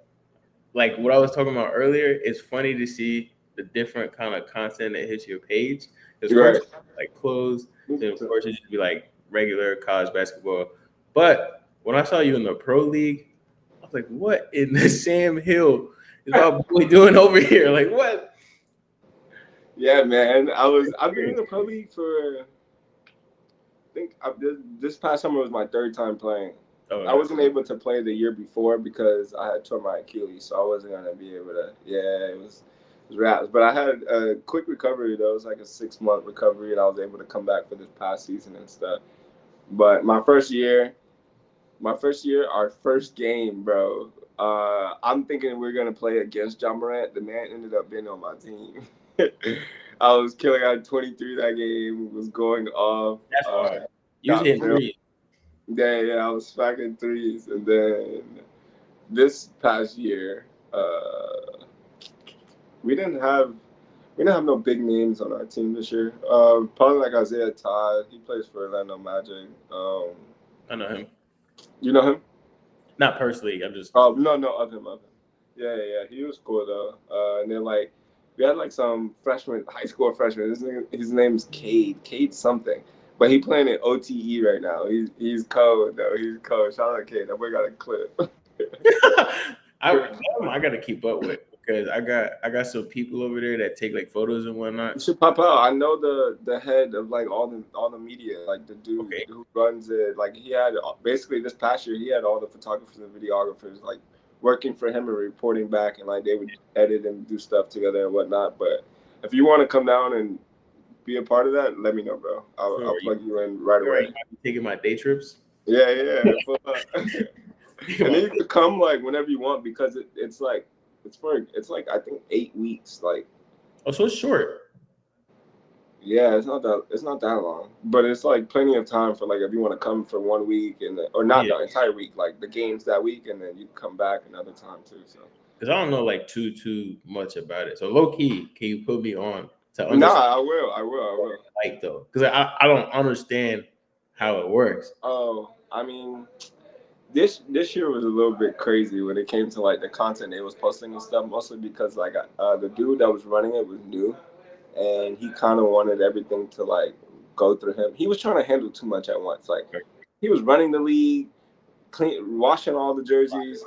like what I was talking about earlier, it's funny to see the different kind of content that hits your page. Because first, like clothes, then of course it should be like regular college basketball. But when I saw you in the pro league, I was like, "What in the Sam Hill is my boy doing over here? Like what?" Yeah, man. I've been in the pro league for think this past summer was my third time playing. Oh, I wasn't able to play the year before because I had tore my Achilles, so I wasn't gonna be able to. Yeah, it was raps. But I had a quick recovery though. It was like a 6-month recovery, and I was able to come back for this past season and stuff. But my first year, our first game, bro. I'm thinking we're gonna play against John Morant. The man ended up being on my team. I was killing out 23 that game. Was going off. that's hard. You was Got hitting real. threes. Yeah, I was smacking threes, and then this past year, we didn't have no big names on our team this year. Probably like Isaiah Todd. He plays for Orlando Magic. I know him. You know him? Not personally. I'm just. Oh no, of him. Yeah. He was cool though. And then like we had like some freshman, high school freshman. His name's Cade something. But he playing in OTE right now. He's cold though. He's cold. Shout out Cade. That boy got a clip. I got to keep up with because I got some people over there that take like photos and whatnot. You should pop out. I know the head of like all the media, like the dude who runs it. Like he had basically this past year, he had all the photographers and videographers like working for him and reporting back, and like they would edit and do stuff together and whatnot. But if you want to come down and be a part of that, let me know, bro. I'll plug you in right away. Taking my day trips. Yeah. And then you can come like whenever you want because it's like I think 8 weeks. Like, oh, so it's short. Yeah, it's not that long, but it's like plenty of time for like if you want to come for 1 week or not the entire week, like the games that week, and then you come back another time too. So because I don't know like too much about it. So low key, can you put me on to understand? Nah, I will. Like though, because I don't understand how it works. Oh, I mean, this year was a little bit crazy when it came to like the content they was posting and stuff. Mostly because like the dude that was running it was new, and he kind of wanted everything to like go through him. He was trying to handle too much at once. Like he was running the league, washing all the jerseys,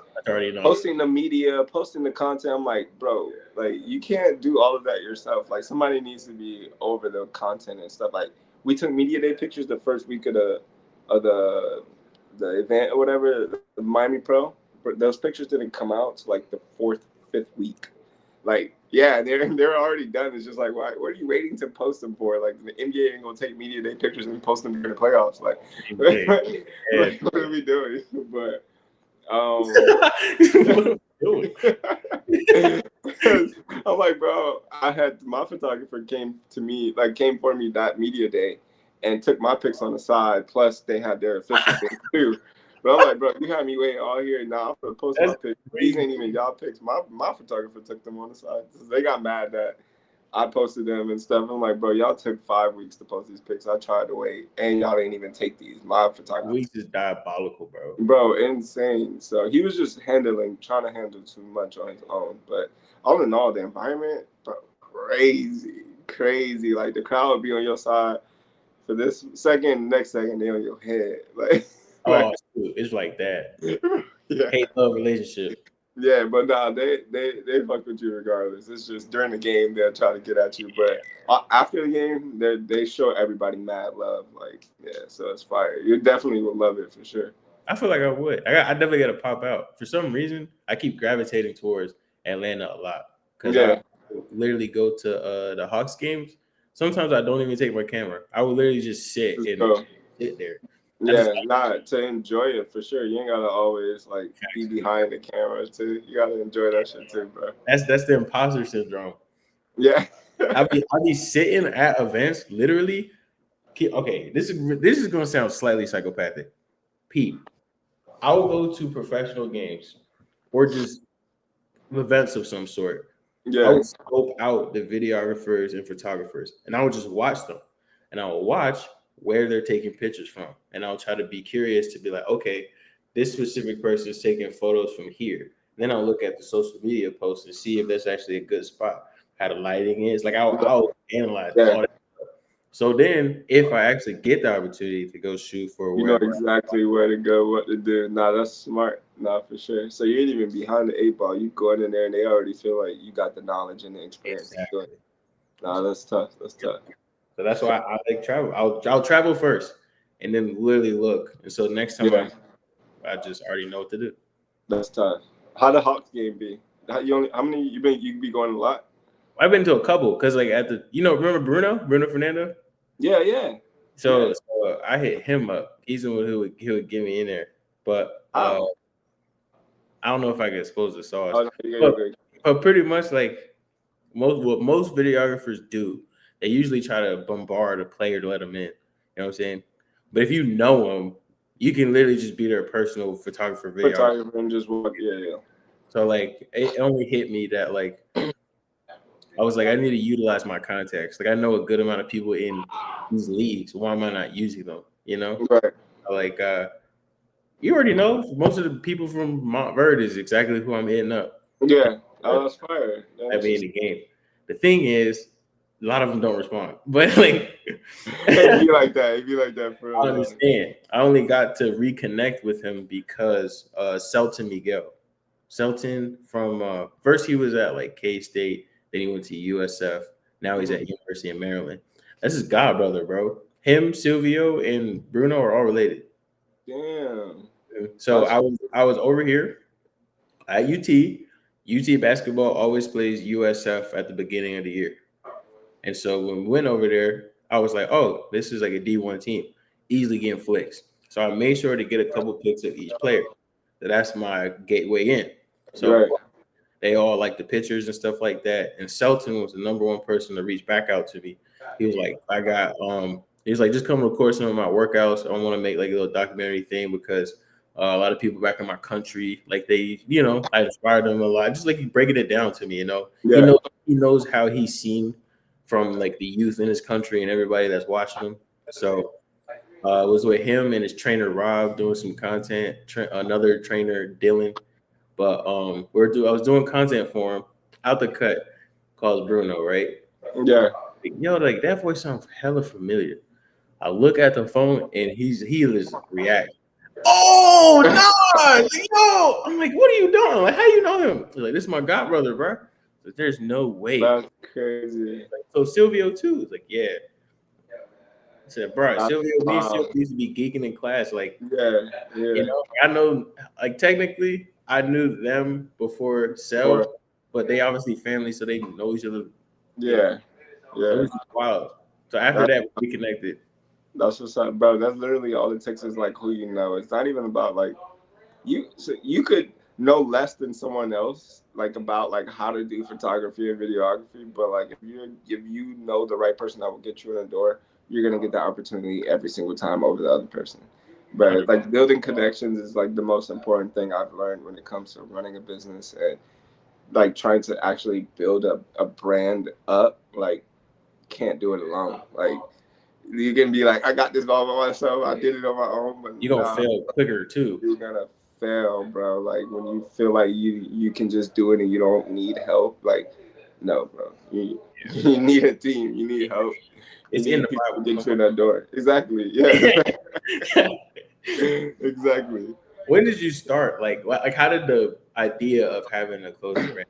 posting the media, posting the content. I'm like, bro, like you can't do all of that yourself. Like somebody needs to be over the content and stuff. Like we took media day pictures the first week of the event or whatever, the Miami Pro. But those pictures didn't come out to like the 4th, 5th week. Like, yeah, they're already done. It's just like, what are you waiting to post them for? Like, the NBA ain't gonna take media day pictures and post them during the playoffs. Like, like what are we doing? But, what are we doing? I'm like, bro, my photographer came for me that media day and took my pics on the side. Plus, they had their official thing too. But I'm like, bro, you had me waiting all here. Now I'm gonna post my pics. These ain't even y'all pics. My photographer took them on the side. They got mad that I posted them and stuff. I'm like, bro, y'all took 5 weeks to post these pics. I tried to wait, and y'all didn't even take these. My photographer. Weeks is diabolical, bro. Bro, insane. So he was just trying to handle too much on his own. But all in all, the environment, bro, crazy. Like the crowd would be on your side for this second, next second they on your head. Like. Oh, it's like that. Yeah. Hate-love relationship. Yeah, but nah, they fuck with you regardless. It's just during the game they'll try to get at you, but after the game they show everybody mad love. Like, yeah, so it's fire. You definitely will love it for sure. I feel like I would. I definitely got to pop out. For some reason, I keep gravitating towards Atlanta a lot because I literally go to the Hawks games. Sometimes I don't even take my camera. I would literally just sit there. Yeah, to enjoy it for sure. You ain't gotta always like be behind the camera too. You gotta enjoy that shit too, bro. That's the imposter syndrome. Yeah. I'll be sitting at events literally. Okay, this is gonna sound slightly psychopathic. Pete, I will go to professional games or just events of some sort. Yeah. I would scope out the videographers and photographers, and I would just watch them, and I will watch where they're taking pictures from, and I'll try to be curious to be like, okay, this specific person is taking photos from here. Then I'll look at the social media posts and see if that's actually a good spot, how the lighting is. Like I'll analyze all that stuff. So then, if I actually get the opportunity to go shoot for, you know exactly where to go, what to do. Nah, that's smart. Nah, for sure. So you ain't even behind the 8 ball. You go in there and they already feel like you got the knowledge and the experience. Exactly. Nah, that's tough. That's tough. So that's why I like travel. I'll travel first, and then literally look. And so next time I just already know what to do. That's tough. How the Hawks game be? How many you be going a lot? I've been to a couple because like at the remember Bruno Fernando? Yeah. So I hit him up. He's the one who would get me in there. But I don't know if I can expose the sauce. But pretty much like most videographers do, they usually try to bombard a player to let them in. You know what I'm saying? But if you know them, you can literally just be their personal photographer, videographer, and just walk. Yeah. So like it only hit me that like I was like, I need to utilize my contacts. Like I know a good amount of people in these leagues. Why am I not using them? You know? Right. Like you already know most of the people from Montverde is exactly who I'm hitting up. Yeah. That's fire. I mean, the game. The thing is, a lot of them don't respond. But like it'd be like that. It'd be like that for real. I understand. I only got to reconnect with him because Selton Miguel. Selton from first he was at like K-State, then he went to USF. Now he's at University of Maryland. That's his god brother, bro. Him, Silvio, and Bruno are all related. Damn. So I was over here at UT. UT basketball always plays USF at the beginning of the year. And so when we went over there, I was like, oh, this is like a D1 team, easily getting flicks. So I made sure to get a couple pics of each player. So that's my gateway in. So they all like the pictures and stuff like that. And Selton was the #1 person to reach back out to me. He was like, he was like, just come record some of my workouts. I want to make like a little documentary thing because a lot of people back in my country, like they, I inspired them a lot. Just like breaking it down to me, he knows how he's seen from like the youth in his country and everybody that's watching him. So it was with him and his trainer Rob doing some content. Another trainer Dylan. But I was doing content for him out the cut, called Bruno, right? Yeah. Like that voice sounds hella familiar. I look at the phone and he is reacting. Oh no! Yo, I'm like, what are you doing? Like, how you know him? He's like, this is my god brother, bro. Like, there's no way. That's crazy. Like, so Silvio too. It's like, yeah. I said, bro, Silvio used to be geeking in class. Like, I know, like technically, I knew them before Cell, but they obviously family, so they know each other. Yeah. So it was wild. So after that, we connected. That's what's up, bro. That's literally all it takes is like who you know. It's not even about like you could know less than someone else, like about like how to do photography and videography, but like if you know the right person that will get you in the door, you're gonna get that opportunity every single time over the other person. But like building connections is like the most important thing I've learned when it comes to running a business and like trying to actually build a brand up. Like can't do it alone. Like you can be like, I got this all by myself. I did it on my own. But you're gonna fail quicker too. You're gonna fail, bro. Like when you feel like you can just do it and you don't need help. Like, no, bro. You need a team. You need help. It's in the Bible. Get you in that door. Exactly. Yeah. Exactly. When did you start? Like how did the idea of having a clothing brand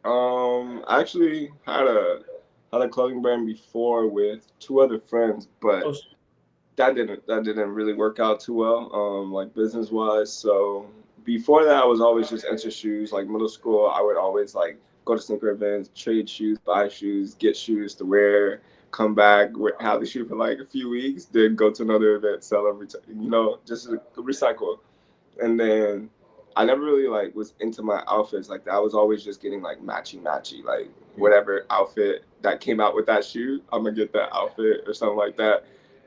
on? I actually had a clothing brand before with 2 other friends, but that didn't really work out too well, like business wise. So before that, I was always just into shoes. Like middle school, I would always like go to sneaker events, trade shoes, buy shoes, get shoes to wear, come back, have the shoe for like a few weeks, then go to another event, sell them, just recycle. And then I never really like was into my outfits like that. I was always just getting like matchy, like whatever outfit that came out with that shoe, I'm gonna get that outfit or something like that.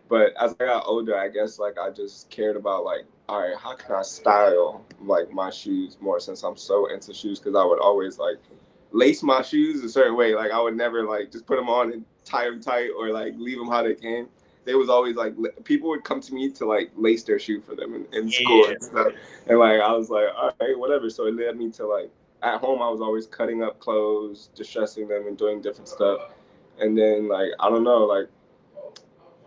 But as I got older, I guess like I just cared about like, all right, how can I style like my shoes more since I'm so into shoes? Because I would always like lace my shoes a certain way. Like I would never like just put them on and tie them tight or like leave them how they came. They was always like people would come to me to like lace their shoe for them in school and stuff. And like I was like, all right, whatever. So it led me to like at home I was always cutting up clothes, distressing them, and doing different stuff. And then like I don't know, like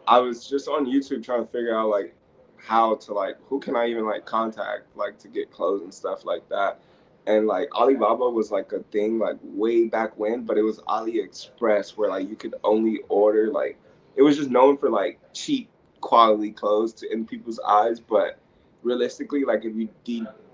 I was just on YouTube trying to figure out like how to like who can I even like contact like to get clothes and stuff like that. And like Alibaba was like a thing like way back when, but it was AliExpress where like you could only order like it was just known for like cheap quality clothes in people's eyes, but realistically, like if you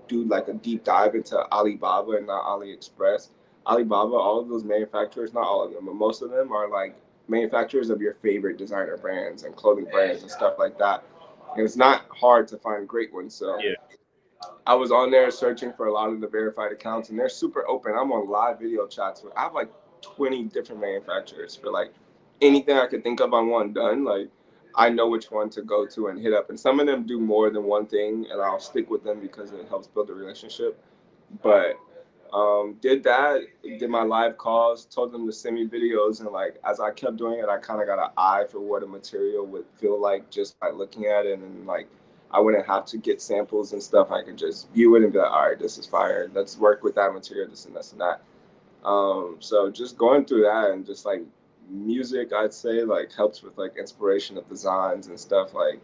do like a deep dive into Alibaba and not AliExpress, Alibaba, all of those manufacturers, not all of them, but most of them are like manufacturers of your favorite designer brands and clothing brands and stuff like that. And it's not hard to find great ones. So Yeah. I was on there searching for a lot of the verified accounts, and they're super open. I'm on live video chats with, I have like 20 different manufacturers for like anything I could think of. I want done. Like I know which one to go to and hit up, and some of them do more than one thing, and I'll stick with them because it helps build a relationship. But did that, did my live calls, told them to send me videos, and like as I kept doing it, I kind of got an eye for what a material would feel like just by looking at it, and like I wouldn't have to get samples and stuff. I could just view it and be like, all right, this is fire. Let's work with that material, this and this and that. So just going through that and just like music, I'd say like helps with like inspiration of designs and stuff. Like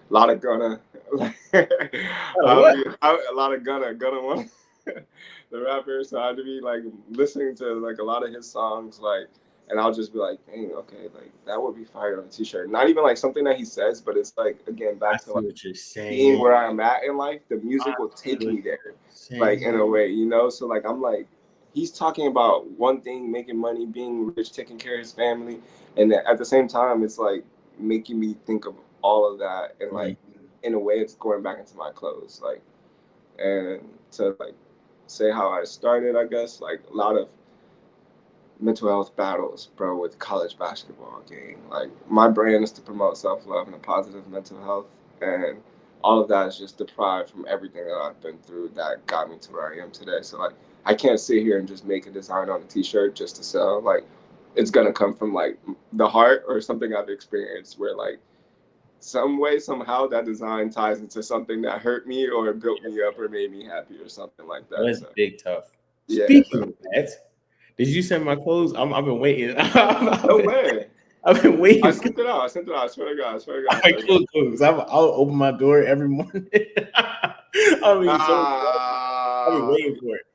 a lot of Gunna, a lot of Gunna one, the rapper. So I had to be like listening to like a lot of his songs, like, and I'll just be like, dang, okay, like that would be fire on a t-shirt. Not even like something that he says, but it's like again I back to see like what you're saying. being where I'm at in life. The music will take me there, like in a way, you know. So like I'm like, he's talking about one thing, making money, being rich, taking care of his family, and at the same time, it's like making me think of all of that, and like in a way, it's going back into my clothes, like, and to like say how I started, I guess, like a lot of mental health battles, bro, with college basketball game. Like my brand is to promote self-love and a positive mental health, and all of that is just deprived from everything that I've been through that got me to where I am today. So like I can't sit here and just make a design on a t-shirt just to sell. Like it's gonna come from like the heart or something I've experienced where like some way, somehow that design ties into something that hurt me or built me up or made me happy or something like that. That's So big tough. yeah. Speaking of that, did you send my clothes? I've been waiting. No way. I've been waiting. I sent it out. I sent it out. I swear to God. I swear to God. I cool, cool. I'll open my door every morning. I've been waiting for it.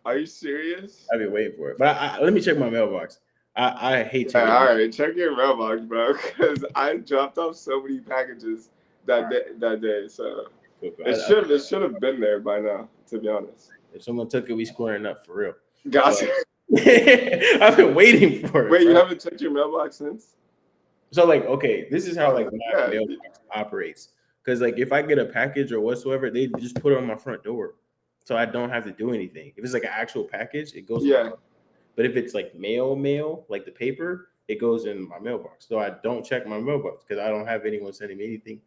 Are you serious? I've been waiting for it. But let me check my mailbox. I hate checking. All right, check your mailbox, bro, because I dropped off so many packages that day. So it should have been there by now. To be honest, if someone took it, we squaring up for real. Gotcha. I've been waiting for it. Wait, you haven't checked your mailbox since? So like, okay, this is how like my mailbox operates. Because like if I get a package or whatsoever, they just put it on my front door, so I don't have to do anything. If it's like an actual package, it goes. Yeah. But if it's like mail, like the paper, it goes in my mailbox. So I don't check my mailbox because I don't have anyone sending me anything.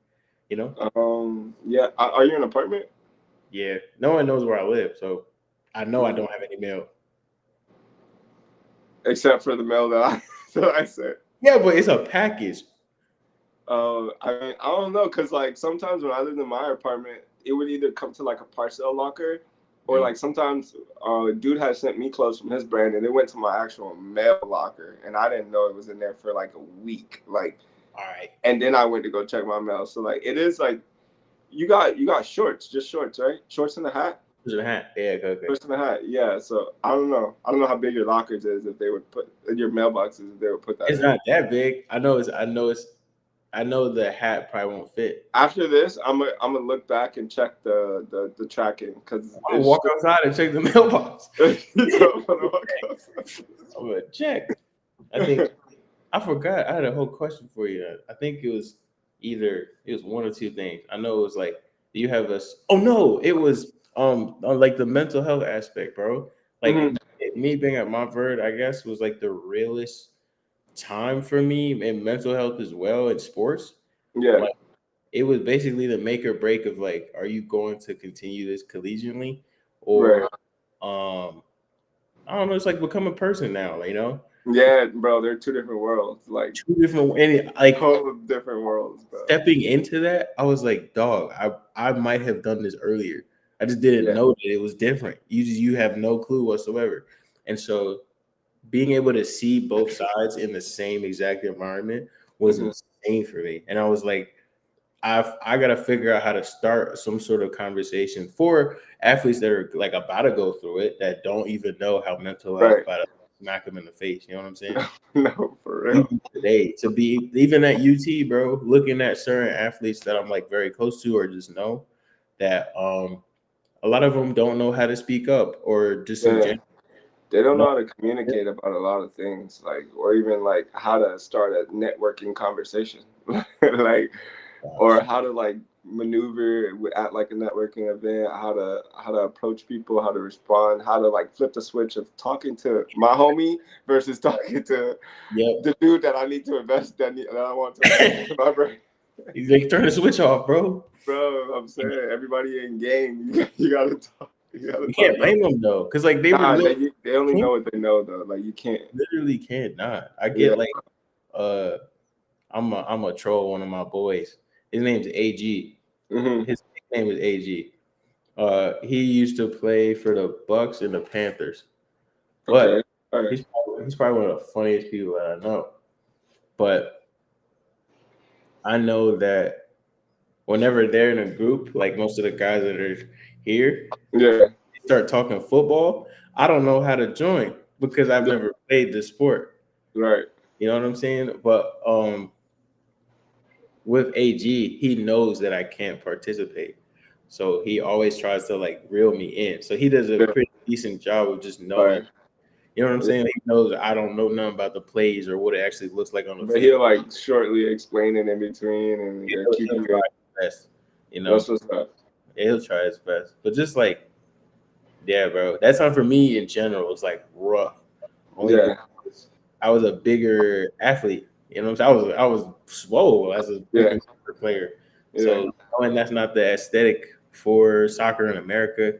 You know. Yeah. Are you in an apartment? Yeah. No one knows where I live, so I know I don't have any mail. Except for the mail that I sent. Yeah, but it's a package. I mean, I don't know, cause like sometimes when I lived in my apartment, it would either come to like a parcel locker, or like sometimes a dude had sent me clothes from his brand, and it went to my actual mail locker, and I didn't know it was in there for like a week. Like, all right. And then I went to go check my mail. So like, it is like, you got shorts, just shorts, right? Shorts and a hat. Shorts and a hat. Yeah, okay. Shorts and a hat. Yeah. So I don't know how big your lockers is, if they would put in your mailboxes, if they would put that. It's not that big. I know the hat probably won't fit. After this, I'm gonna look back and check the tracking, because I'll walk outside and check the mailbox. I'm gonna check. I forgot. I had a whole question for you. I think it was one or two things. I know it was like, do you have oh no, it was on like the mental health aspect, bro. Like me being at Montverde, I guess, was like the realest time for me in mental health as well in sports. Yeah. Like, it was basically the make or break of like, are you going to continue this collegiately, or I don't know, it's like become a person now, you know? Yeah, bro, they're two different worlds. Like two different, and like total different worlds, bro. Stepping into that, I was like, dog, I might have done this earlier. I just didn't know that it was different. You have no clue whatsoever. And so being able to see both sides in the same exact environment was insane for me. And I was like, I gotta figure out how to start some sort of conversation for athletes that are like about to go through it, that don't even know how mental health about to smack them in the face. You know what I'm saying? No, for real. even today, to be even at UT, bro, looking at certain athletes that I'm like very close to or just know that a lot of them don't know how to speak up or just in Yeah. general. They don't No, know how to communicate about a lot of things, like, or even like how to start a networking conversation, like, or how to like maneuver at like a networking event, how to approach people, how to respond, how to like flip the switch of talking to my homie versus talking to yep. the dude that I need to invest that I want to invest in my brain. He's like, turn the switch off, bro. Bro, I'm saying everybody in game, you gotta talk. You gotta You talk can't about. blame them though, because like they were Nah, they only know what they know though. Like you can't. literally can't not. I Yeah. get like uh I'm a troll one of my boys. His name's AG. Hmm. His nickname is AG. He used to play for the Bucks and the Panthers, Okay. but All right. he's probably one of the funniest people that I know. But I know that whenever they're in a group, like most of the guys that are here, Yeah. start talking football, I don't know how to join because I've Yeah. never played the sport. Right. You know what I'm saying? But with AG, he knows that I can't participate. So he always tries to like reel me in. So he does a Yeah. pretty decent job of just knowing, Right. you know what I'm Yeah. saying? He knows I don't know nothing about the plays or what it actually looks like on the But field. he'll like shortly explain it in between and keep He'll you. try his best, you know. That's what's up. He'll try his best. But just like, yeah, bro. That time for me in general was like rough. Only Yeah. because I was a bigger athlete. You know what I'm saying? I was swole as a Yeah. freaking soccer player. Yeah. So knowing that's not the aesthetic for soccer in America,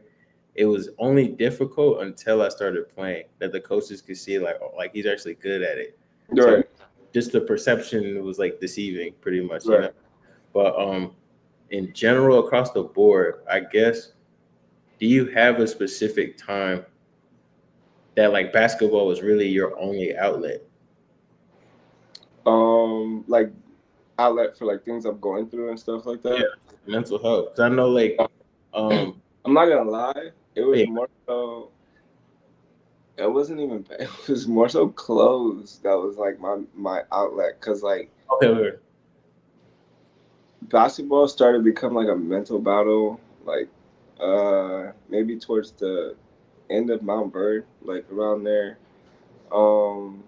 it was only difficult until I started playing that the coaches could see like, oh, like he's actually good at it. So Right. just the perception was like deceiving pretty much, you know. Right. But in general across the board, I guess, do you have a specific time that like basketball was really your only outlet? Like outlet for like things I'm going through and stuff like Yeah, that. mental health. Cause I know like I'm not gonna lie, it was yeah, more so. It wasn't even. It was more so clothes that was like my outlet, cause like okay. basketball started to become like a mental battle, like maybe towards the end of Montverde, like around there. Um,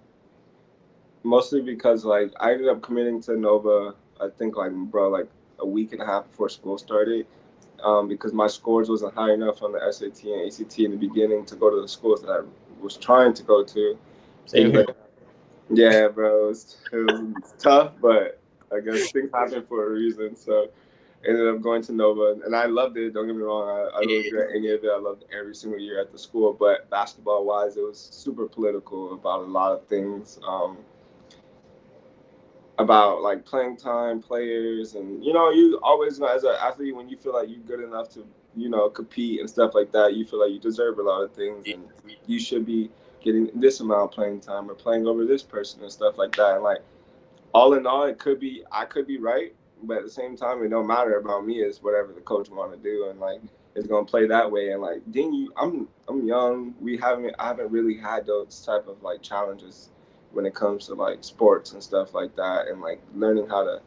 Mostly because like I ended up committing to Nova. I think like bro, like a week and a half before school started. Because my scores wasn't high enough on the SAT and ACT in the beginning to go to the schools that I was trying to go to. Same Things here. like, yeah, bro, it was tough, but I guess things happen for a reason. So ended up going to Nova, and I loved it. Don't get me wrong, I don't regret any of it. I loved every single year at the school, but basketball wise, it was super political about a lot of things. About like playing time, players, and you always know as an athlete when you feel like you're good enough to compete and stuff like that, you feel like you deserve a lot of things, and you should be getting this amount of playing time or playing over this person and stuff like that. And like all in all, I could be right, but at the same time, it don't matter about me. It's whatever the coach want to do, and like it's gonna play that way. And like, then I'm young. I haven't really had those type of like challenges when it comes to like sports and stuff like that, and like learning how to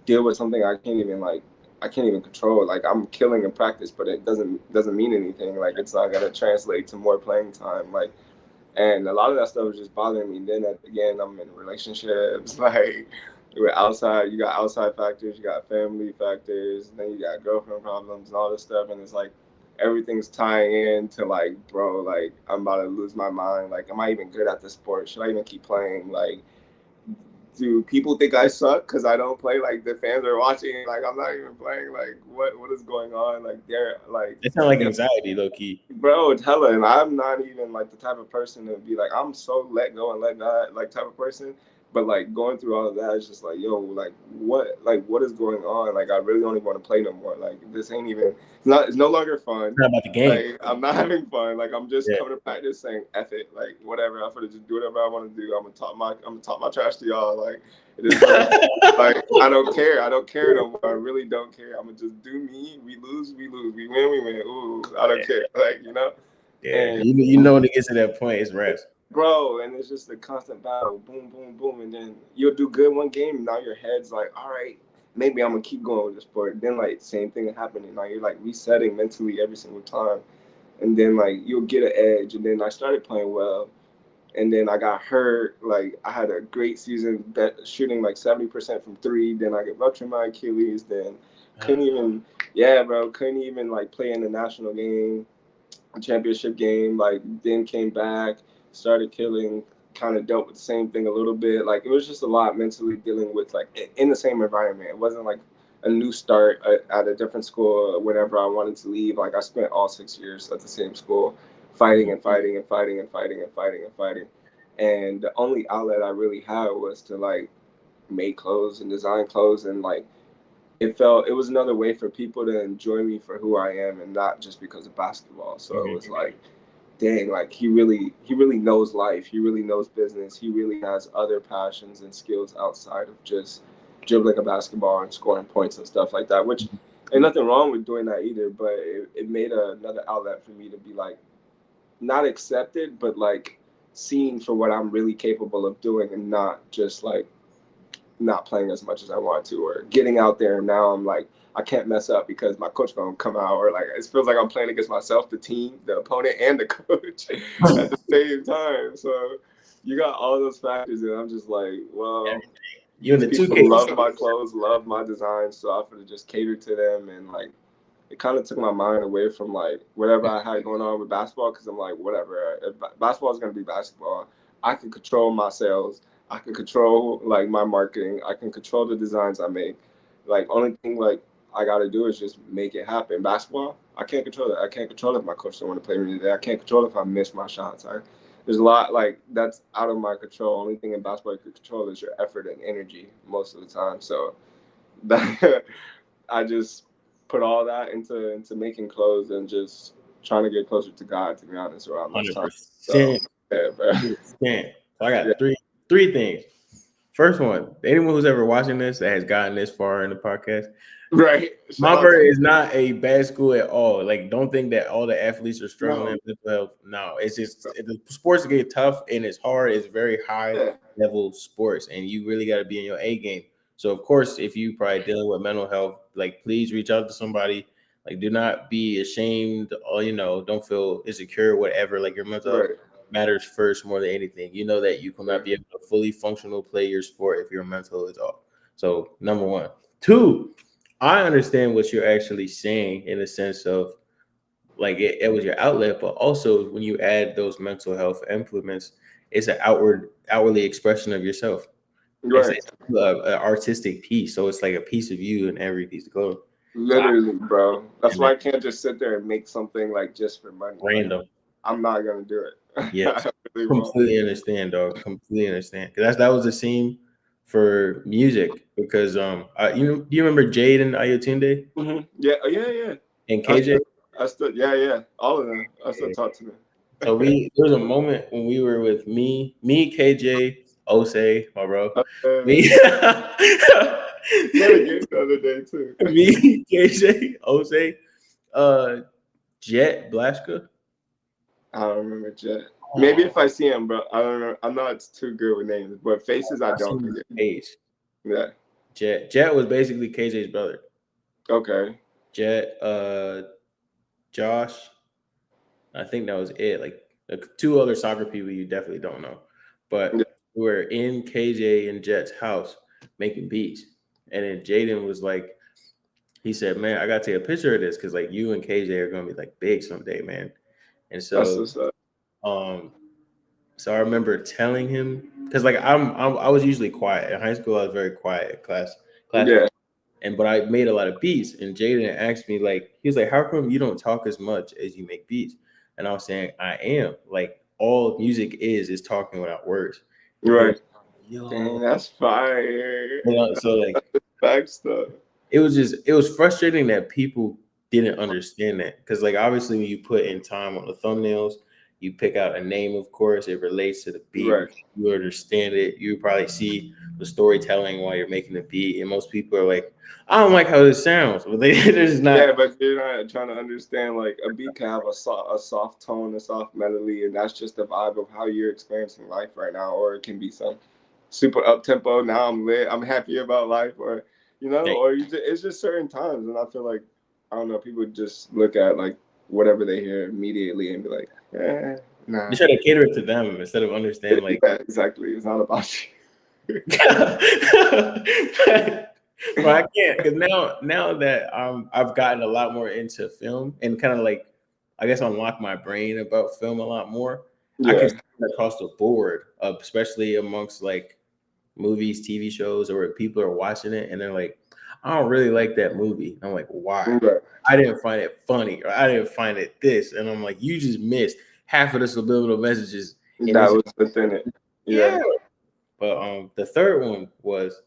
deal with something I can't even control. Like I'm killing in practice, but it doesn't mean anything. Like it's not gonna translate to more playing time. Like and a lot of that stuff was just bothering me. And then again, I'm in relationships. Like with outside, you got outside factors, you got family factors, then you got girlfriend problems and all this stuff. And it's like everything's tying in to like, bro, like I'm about to lose my mind. Like, am I even good at this sport? Should I even keep playing? Like, do people think I suck because I don't play? Like the fans are watching, like I'm not even playing. Like what is going on? Like they're like, It sounds like anxiety, low key. bro, tell her. And I'm not even like the type of person to be like, I'm so let go and let God like type of person. But like going through all of that, it's just like, yo, what is going on? Like I really don't even want to play no more. Like this ain't even it's no longer fun. It's not about the game. Like I'm not having fun. Like I'm just Yeah. coming to practice saying F it. Like whatever. I'm gonna just do whatever I want to do. I'm gonna talk my trash to y'all. Like it is like I don't care. I don't care no more. I really don't care. I'm gonna just do me. We lose, we lose. We win, we win. Ooh, I don't care. Like Yeah. And You know when it gets to that point, it's rest. bro, and it's just a constant battle, boom, boom, boom, and then you'll do good one game, and now your head's like, all right, maybe I'm gonna keep going with this sport. Then like same thing happening, now you're like resetting mentally every single time, and then like you'll get an edge, and then I started playing well, and then I got hurt. Like I had a great season, shooting like 70% from three. Then I get ruptured my Achilles. Then couldn't even, yeah, bro, couldn't even like play in the national game, championship game. Like then came back, started killing. Kind of dealt with the same thing a little bit. Like it was just a lot mentally dealing with like in the same environment. It wasn't like a new start at a different school whenever I wanted to leave. Like I spent all 6 years at the same school, fighting and fighting and fighting and fighting and fighting and fighting. And the only outlet I really had was to like make clothes and design clothes, and like it was another way for people to enjoy me for who I am and not just because of basketball. So it was like, dang, like he really knows life. He really knows business. He really has other passions and skills outside of just dribbling a basketball and scoring points and stuff like that, which ain't nothing wrong with doing that either, but it made another outlet for me to be like not accepted, but like seen for what I'm really capable of doing, and not just like not playing as much as I want to, or getting out there and now I'm like I can't mess up because my coach gonna come out, or like it feels like I'm playing against myself, the team, the opponent, and the coach at the same time. So you got all those factors, and I'm just like, well, You in these the people 2K. love my clothes, love my designs, so I'm gonna just cater to them, and like it kind of took my mind away from like whatever I had going on with basketball, because I'm like, whatever, if basketball is going to be basketball. I can control my sales. I can control like my marketing. I can control the designs I make. Like only thing like I got to do is just make it happen. Basketball, I can't control it. I can't control if my coach don't want to play me today. I can't control if I miss my shots. There's a lot like that's out of my control. Only thing in basketball you can control is your effort and energy most of the time. So that I just put all that into making clothes and just trying to get closer to God, to be honest, around this time. So 100%. yeah, bro. 100%. So I Yeah, got three things. First one, anyone who's ever watching this that has gotten this far in the podcast, right. Shout out to Montverde is not a bad school at all. Like, don't think that all the athletes are struggling no. with mental health. No, it's just the sports get tough and it's hard. It's very high Yeah, level sports, and you really got to be in your A game. So, of course, if you probably dealing with mental health, like, please reach out to somebody. Like, do not be ashamed, or don't feel insecure, whatever. Like, your mental health right. matters first more than anything. You know that you cannot Right. be able to fully functional play your sport if your mental is off. So, number one. Two, I understand what you're actually saying in the sense of like it was your outlet, but also when you add those mental health implements, it's an outwardly expression of yourself. It's Right. an artistic piece, so it's like a piece of you in every piece of clothing. So I Literally, bro. That's and that why I can't just sit there and make something like just for money. Like random, I'm not gonna do it. yes, I really won't. completely understand, dog. Completely understand. Because that was the same for music. Because do you remember Jade and Ayotunde Yeah, yeah, yeah. and I KJ? still, yeah, yeah. All of them. I still talk to them. So there was a moment when we were with me, KJ, Osei, my bro. Me, Played a game the other day too. me, KJ, Osei, uh, Jet, Blashka. I don't remember Jet. Maybe Oh, if I see him, bro. I don't know. I'm not too good with names, but faces I I don't seen his forget. page. Yeah. Jet was basically KJ's brother. Okay. Jet, Josh. I think that was it. Like the two other soccer people you definitely don't know, Yeah. but we were in KJ and Jet's house making beats, and then Jaden was like, he said, "Man, I gotta take a picture of this because like you and KJ are gonna be like big someday, man." And That's so, what's up. um, so I remember telling him because like I was usually quiet in high school. I was very quiet in class, Yeah. and but I made a lot of beats. And Jaden asked me like, he was like, "How come you don't talk as much as you make beats?" And I was saying, "I am like all music is talking without words." And he Right. was, "Yo," Dang, that's fire. so like Back stuff. it was frustrating that people didn't understand that because like obviously when you put in time on the thumbnails, you pick out a name, of course, it relates to the beat, Right. you understand it, you probably see the storytelling while you're making the beat, and most people are like, I don't like how this sounds, but they're just not. Yeah, but you're not trying to understand, like, a beat can have a soft tone, a soft melody, and that's just the vibe of how you're experiencing life right now. Or it can be some super up tempo. Now I'm lit. I'm happy about life, or or it's just certain times, and I feel like I don't know. People just look at like whatever they hear immediately and be like, nah. You try to cater it to them instead of understand like. Yeah, exactly. It's not about you. But I can't, because now that I've gotten a lot more into film and kind of like, I guess, unlock my brain about film a lot more. I can see it across the board, especially amongst like movies, TV shows, or people are watching it and they're like, I don't really like that movie. I'm like, why? Right. I didn't find it funny, or I didn't find it this, and I'm like, you just missed half of the subliminal messages That was within it. Yeah. But the third one was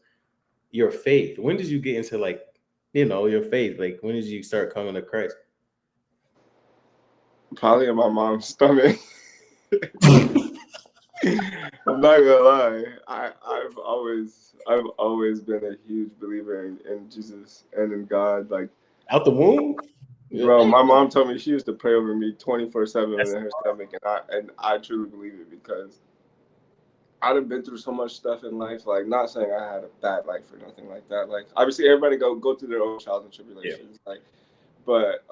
your faith. When did you get into like, your faith? Like, when did you start coming to Christ? Probably in my mom's stomach. I'm not gonna lie. I've always been a huge believer in Jesus and in God. Like, out the womb? Bro, my mom told me she used to pray over me 24/7 in her stomach, and I truly believe it, because I'd have been through so much stuff in life. Like, not saying I had a bad life or nothing like that. Like, obviously everybody go through their own trials and tribulations. Yeah. Like, but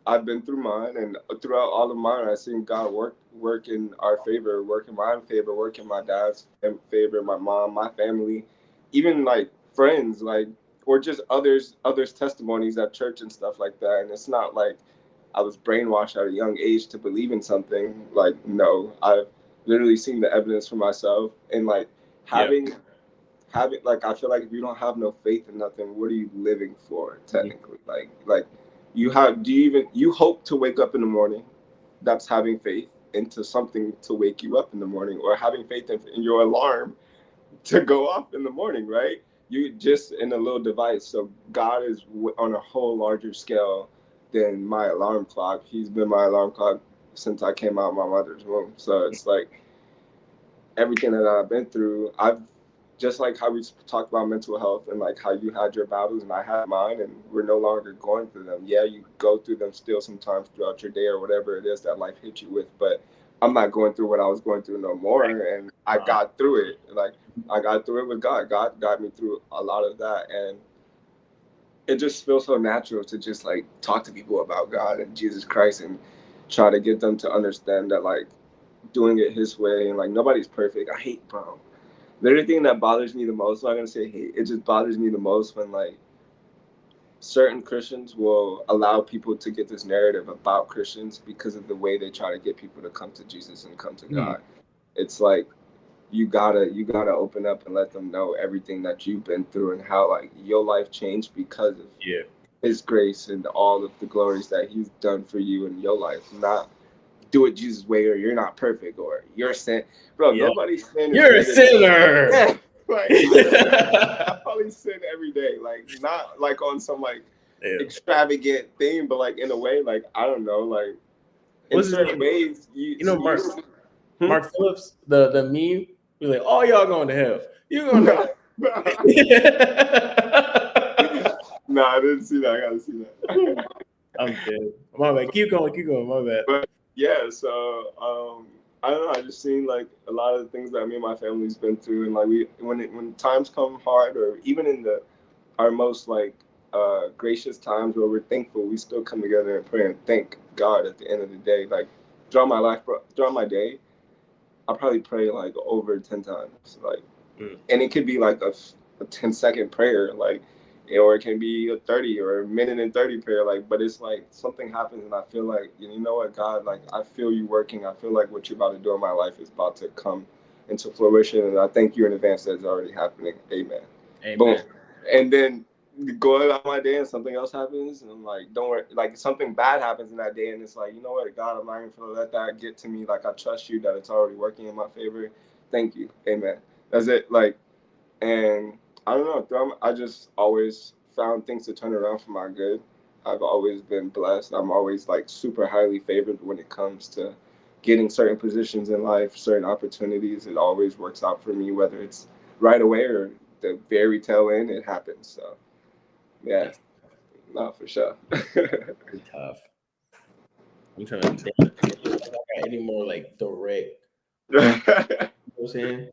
I've been through mine, and throughout all of mine, I've seen God work in our favor, work in my favor, work in my dad's favor, my mom, my family, even like friends, like, or just others testimonies at church and stuff like that. And it's not like I was brainwashed at a young age to believe in something. Like, no, I've literally seen the evidence for myself, and like having like, I feel like if you don't have no faith in nothing, what are you living for technically? Like you hope to wake up in the morning. That's having faith into something to wake you up in the morning, or having faith in your alarm to go off in the morning, right? You just in a little device. So God is on a whole larger scale than my alarm clock. He's been my alarm clock since I came out of my mother's womb. So it's like everything that I've been through, I've just like how we talked about mental health and like how you had your battles and I had mine, and we're no longer going through them. Yeah, you go through them still sometimes throughout your day or whatever it is that life hits you with, but I'm not going through what I was going through no more. And I got through it. Like, I got through it with God. God got me through a lot of that. And it just feels so natural to just like talk to people about God and Jesus Christ and try to get them to understand that, like, doing it his way, and like nobody's perfect. I hate, bro. The only thing that bothers me the most, I'm not gonna say hate, it just bothers me the most when like certain Christians will allow people to get this narrative about Christians because of the way they try to get people to come to Jesus and come to God. It's like you gotta open up and let them know everything that you've been through and how like your life changed because of his grace and all of the glories that he's done for you in your life. Not do it Jesus' way, or you're not perfect, or you're sin. Bro, nobody's sin. You're a sinner. Yeah, like, I probably sin every day. Like, not like on some like extravagant thing, but like in a way, like, I don't know, like in certain ways. You know, Mark Phillips, the meme. You're like, oh, y'all going to hell. You going to No, I didn't see that. I gotta see that. I'm dead. My bad. Keep going. My bad. But yeah, so I don't know. I just seen like a lot of the things that me and my family's been through, and like when times come hard, or even in our most like gracious times where we're thankful, we still come together and pray and thank God at the end of the day. Like throughout my life, throughout my day, I probably pray like over 10 times, like, and it could be like a 10-second prayer, like, or it can be a 30 or a minute and 30 prayer, like, but it's like something happens and I feel like, you know what, God, like, I feel you working. I feel like what you're about to do in my life is about to come into fruition, and I thank you in advance that it's already happening. Amen. Boom. And then go about my day and something else happens, and I'm like, don't worry, like something bad happens in that day, and it's like, you know what, God, I'm not even gonna let that get to me. Like, I trust you that it's already working in my favor. Thank you. Amen. That's it. Like, and I don't know, I just always found things to turn around for my good. I've always been blessed. I'm always like super highly favored when it comes to getting certain positions in life, certain opportunities. It always works out for me, whether it's right away or the very tail end, it happens. So yeah, It's no, for sure. pretty tough. I'm trying to think. I got any more like direct. You know what I'm saying?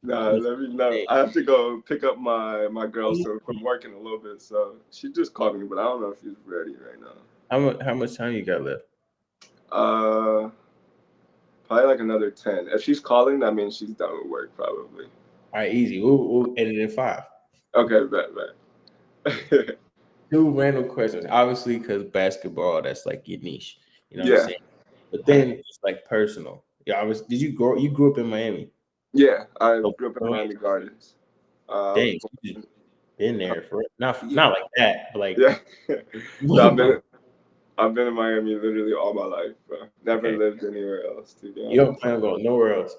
Nah, let me know. Hey, I have to go pick up my girl soon from work in a little bit. So she just called me, but I don't know if she's ready right now. how much time you got left? Uh, Probably like another 10. If she's calling, that means she's done with work probably. All right, easy. We'll edit in 5. Okay, bet. 2 random questions, obviously, because basketball, that's like your niche. You know what I'm Yeah, saying? But then it's like personal. Yeah, I was. Did you grow? You grew up in Miami? yeah. I So, grew up in Miami Gardens. I was dang, born. you just been there for Yeah, not like that, but like yeah. No, I've been in Miami literally all my life, bro. Never okay. lived anywhere else, to be You don't honest. plan on going nowhere else.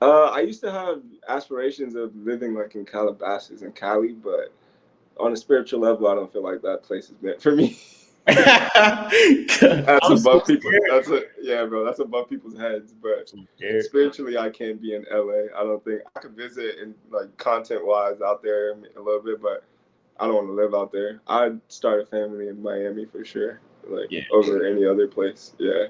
I used to have aspirations of living like in Calabasas and Cali, but on a spiritual level, I don't feel like that place is meant for me. That's I'm so above people. scared. Yeah, bro. That's above people's heads. But I'm scared. spiritually, I can't be in LA. I don't think I could visit and like content wise out there a little bit, but I don't want to live out there. I'd start a family in Miami for sure, like Yeah, over any other place. Yeah.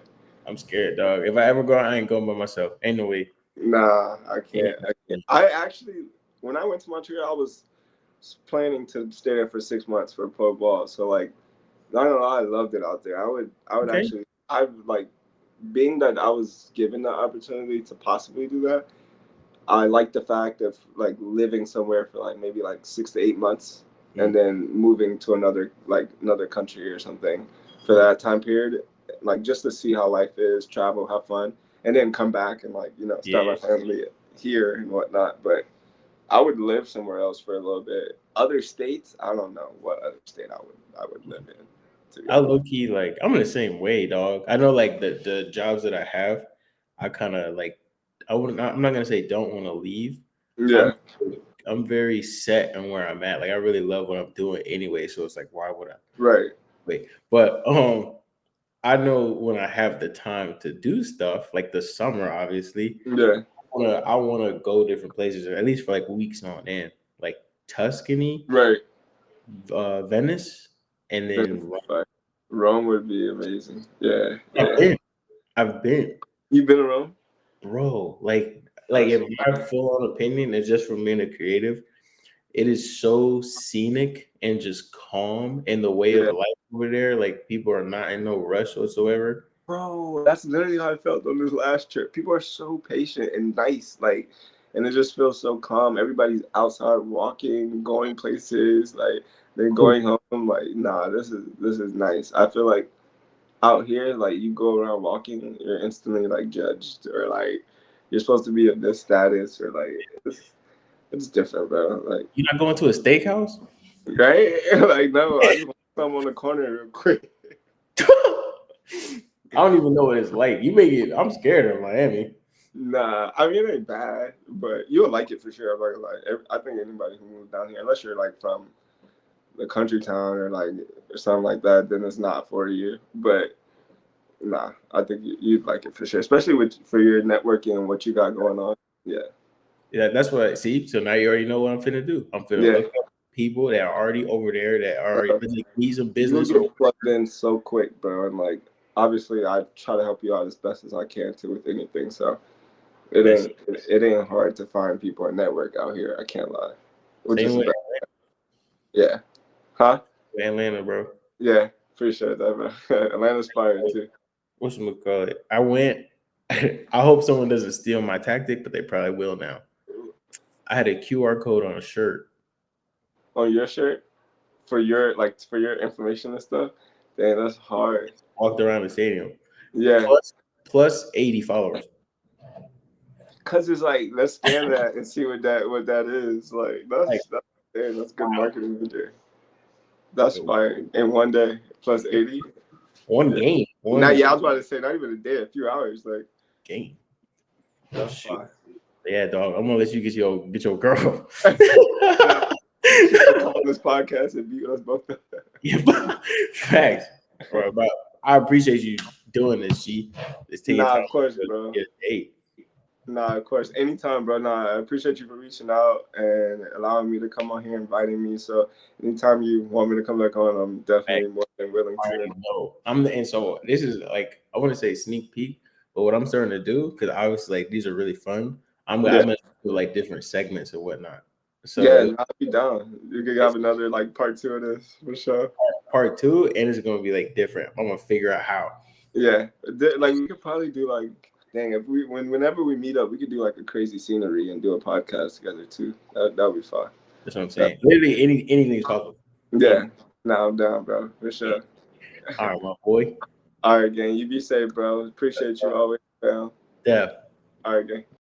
I'm scared, dog. If I ever go, I ain't going by myself. Ain't no way. Nah, I Ain't can't. no I can't. way. I actually, when I went to Montreal, I was planning to stay there for 6 months for pro ball. So like, not gonna lie, I loved it out there. I would Okay. actually, I would like being that I was given the opportunity to possibly do that. I like the fact of like living somewhere for like maybe like 6 to 8 months and Mm. then moving to another country or something for Mm. that time period, like just to see how life is, travel, have fun, and then come back and like Yeah. start my family here and whatnot. But I would live somewhere else for a little bit. Other states, I don't know what other state I would live in. To be I honest. low key like I'm in the same way, dog. I know like the jobs that I have, I kind of like I'm not gonna say don't want to leave. I'm Yeah. I'm very set on where I'm at. Like I really love what I'm doing anyway. So it's like why would I Right. wait? But I know when I have the time to do stuff, like the summer, obviously, Yeah. I wanna go different places, or at least for like weeks on end, like Tuscany, Right. Venice, and That's then fine. Rome would be amazing. Yeah. I've Yeah. been, I've been. You've been to Rome? Bro, like That's if my full on opinion is just from being a creative, it is so scenic and just calm in the way of yeah. life over there. Like people are not in no rush whatsoever. Bro, that's literally how I felt on this last trip. People are so patient and nice, like, and it just feels so calm. Everybody's outside walking, going places, like they're Cool. going home. Like, nah, this is nice. I feel like out here, like you go around walking, you're instantly like judged or like you're supposed to be of this status or like it's different, bro. Like, You're not going to a steakhouse? right? Like, no, I just want some on the corner real quick. I don't even know what it's like. You make it. I'm scared of Miami. Nah, I mean it ain't bad, but you'll like it for sure. I'm not gonna lie. I think anybody who moves down here, unless you're like from the country town or like or something like that, then it's not for you. But nah, I think you'd like it for sure, especially for your networking and what you got going on. Yeah, Yeah, that's what I see. So now you already know what I'm finna do. I'm finna yeah. look up people that are already over there that are Bro, like, need some you'll business or get plugged in so quick, bro. And like, obviously, I try to help you out as best as I can too with anything. So it that's ain't it ain't hard to find people and network out here. I can't lie. Which same is the way best. Yeah. Huh? with Atlanta, bro. Yeah, appreciate that, man. Atlanta's fire too. Whatchamacallit? I went. I hope someone doesn't steal my tactic, but they probably will now. I had a QR code on a shirt. On your shirt for your information and stuff. Dang, that's hard. Walked around the stadium. Yeah, Plus 80 followers. cause it's like let's scan that and see what that is. Like Like that's good marketing right there. That's fire. In one day plus 80. one Yeah. game. Now, One yeah, I was about to say not even a day, a few hours. Like game. that's Shoot. fire. Yeah, dog. I'm gonna let you get your girl. Nah, she should come on this podcast and beat us both up. Yeah, facts, bro. But I appreciate you doing this. G. It's taking Nah, time of course, to bro. get a date. Nah, of course. Anytime, bro. Nah, I appreciate you for reaching out and allowing me to come on here, inviting me. So anytime you want me to come back on, I'm Like, definitely more than willing I to. already know. And so this is like I want to say sneak peek, but what I'm starting to do because obviously like these are really fun. I'm Yeah. gonna do like different segments or whatnot. Yeah, So I'll be down. You could it's have another like part 2 of this for sure. part two, and it's gonna be like different. I'm gonna figure out how. Yeah, like we could probably do like, dang, if whenever we meet up, we could do like a crazy scenery and do a podcast together too. That'd be fun. That's what I'm saying. Literally anything's possible. Yeah, now I'm down, bro, for Yeah. sure. All right, my boy. All right, gang, you be safe, bro. Appreciate you always, bro. Def. All right, gang.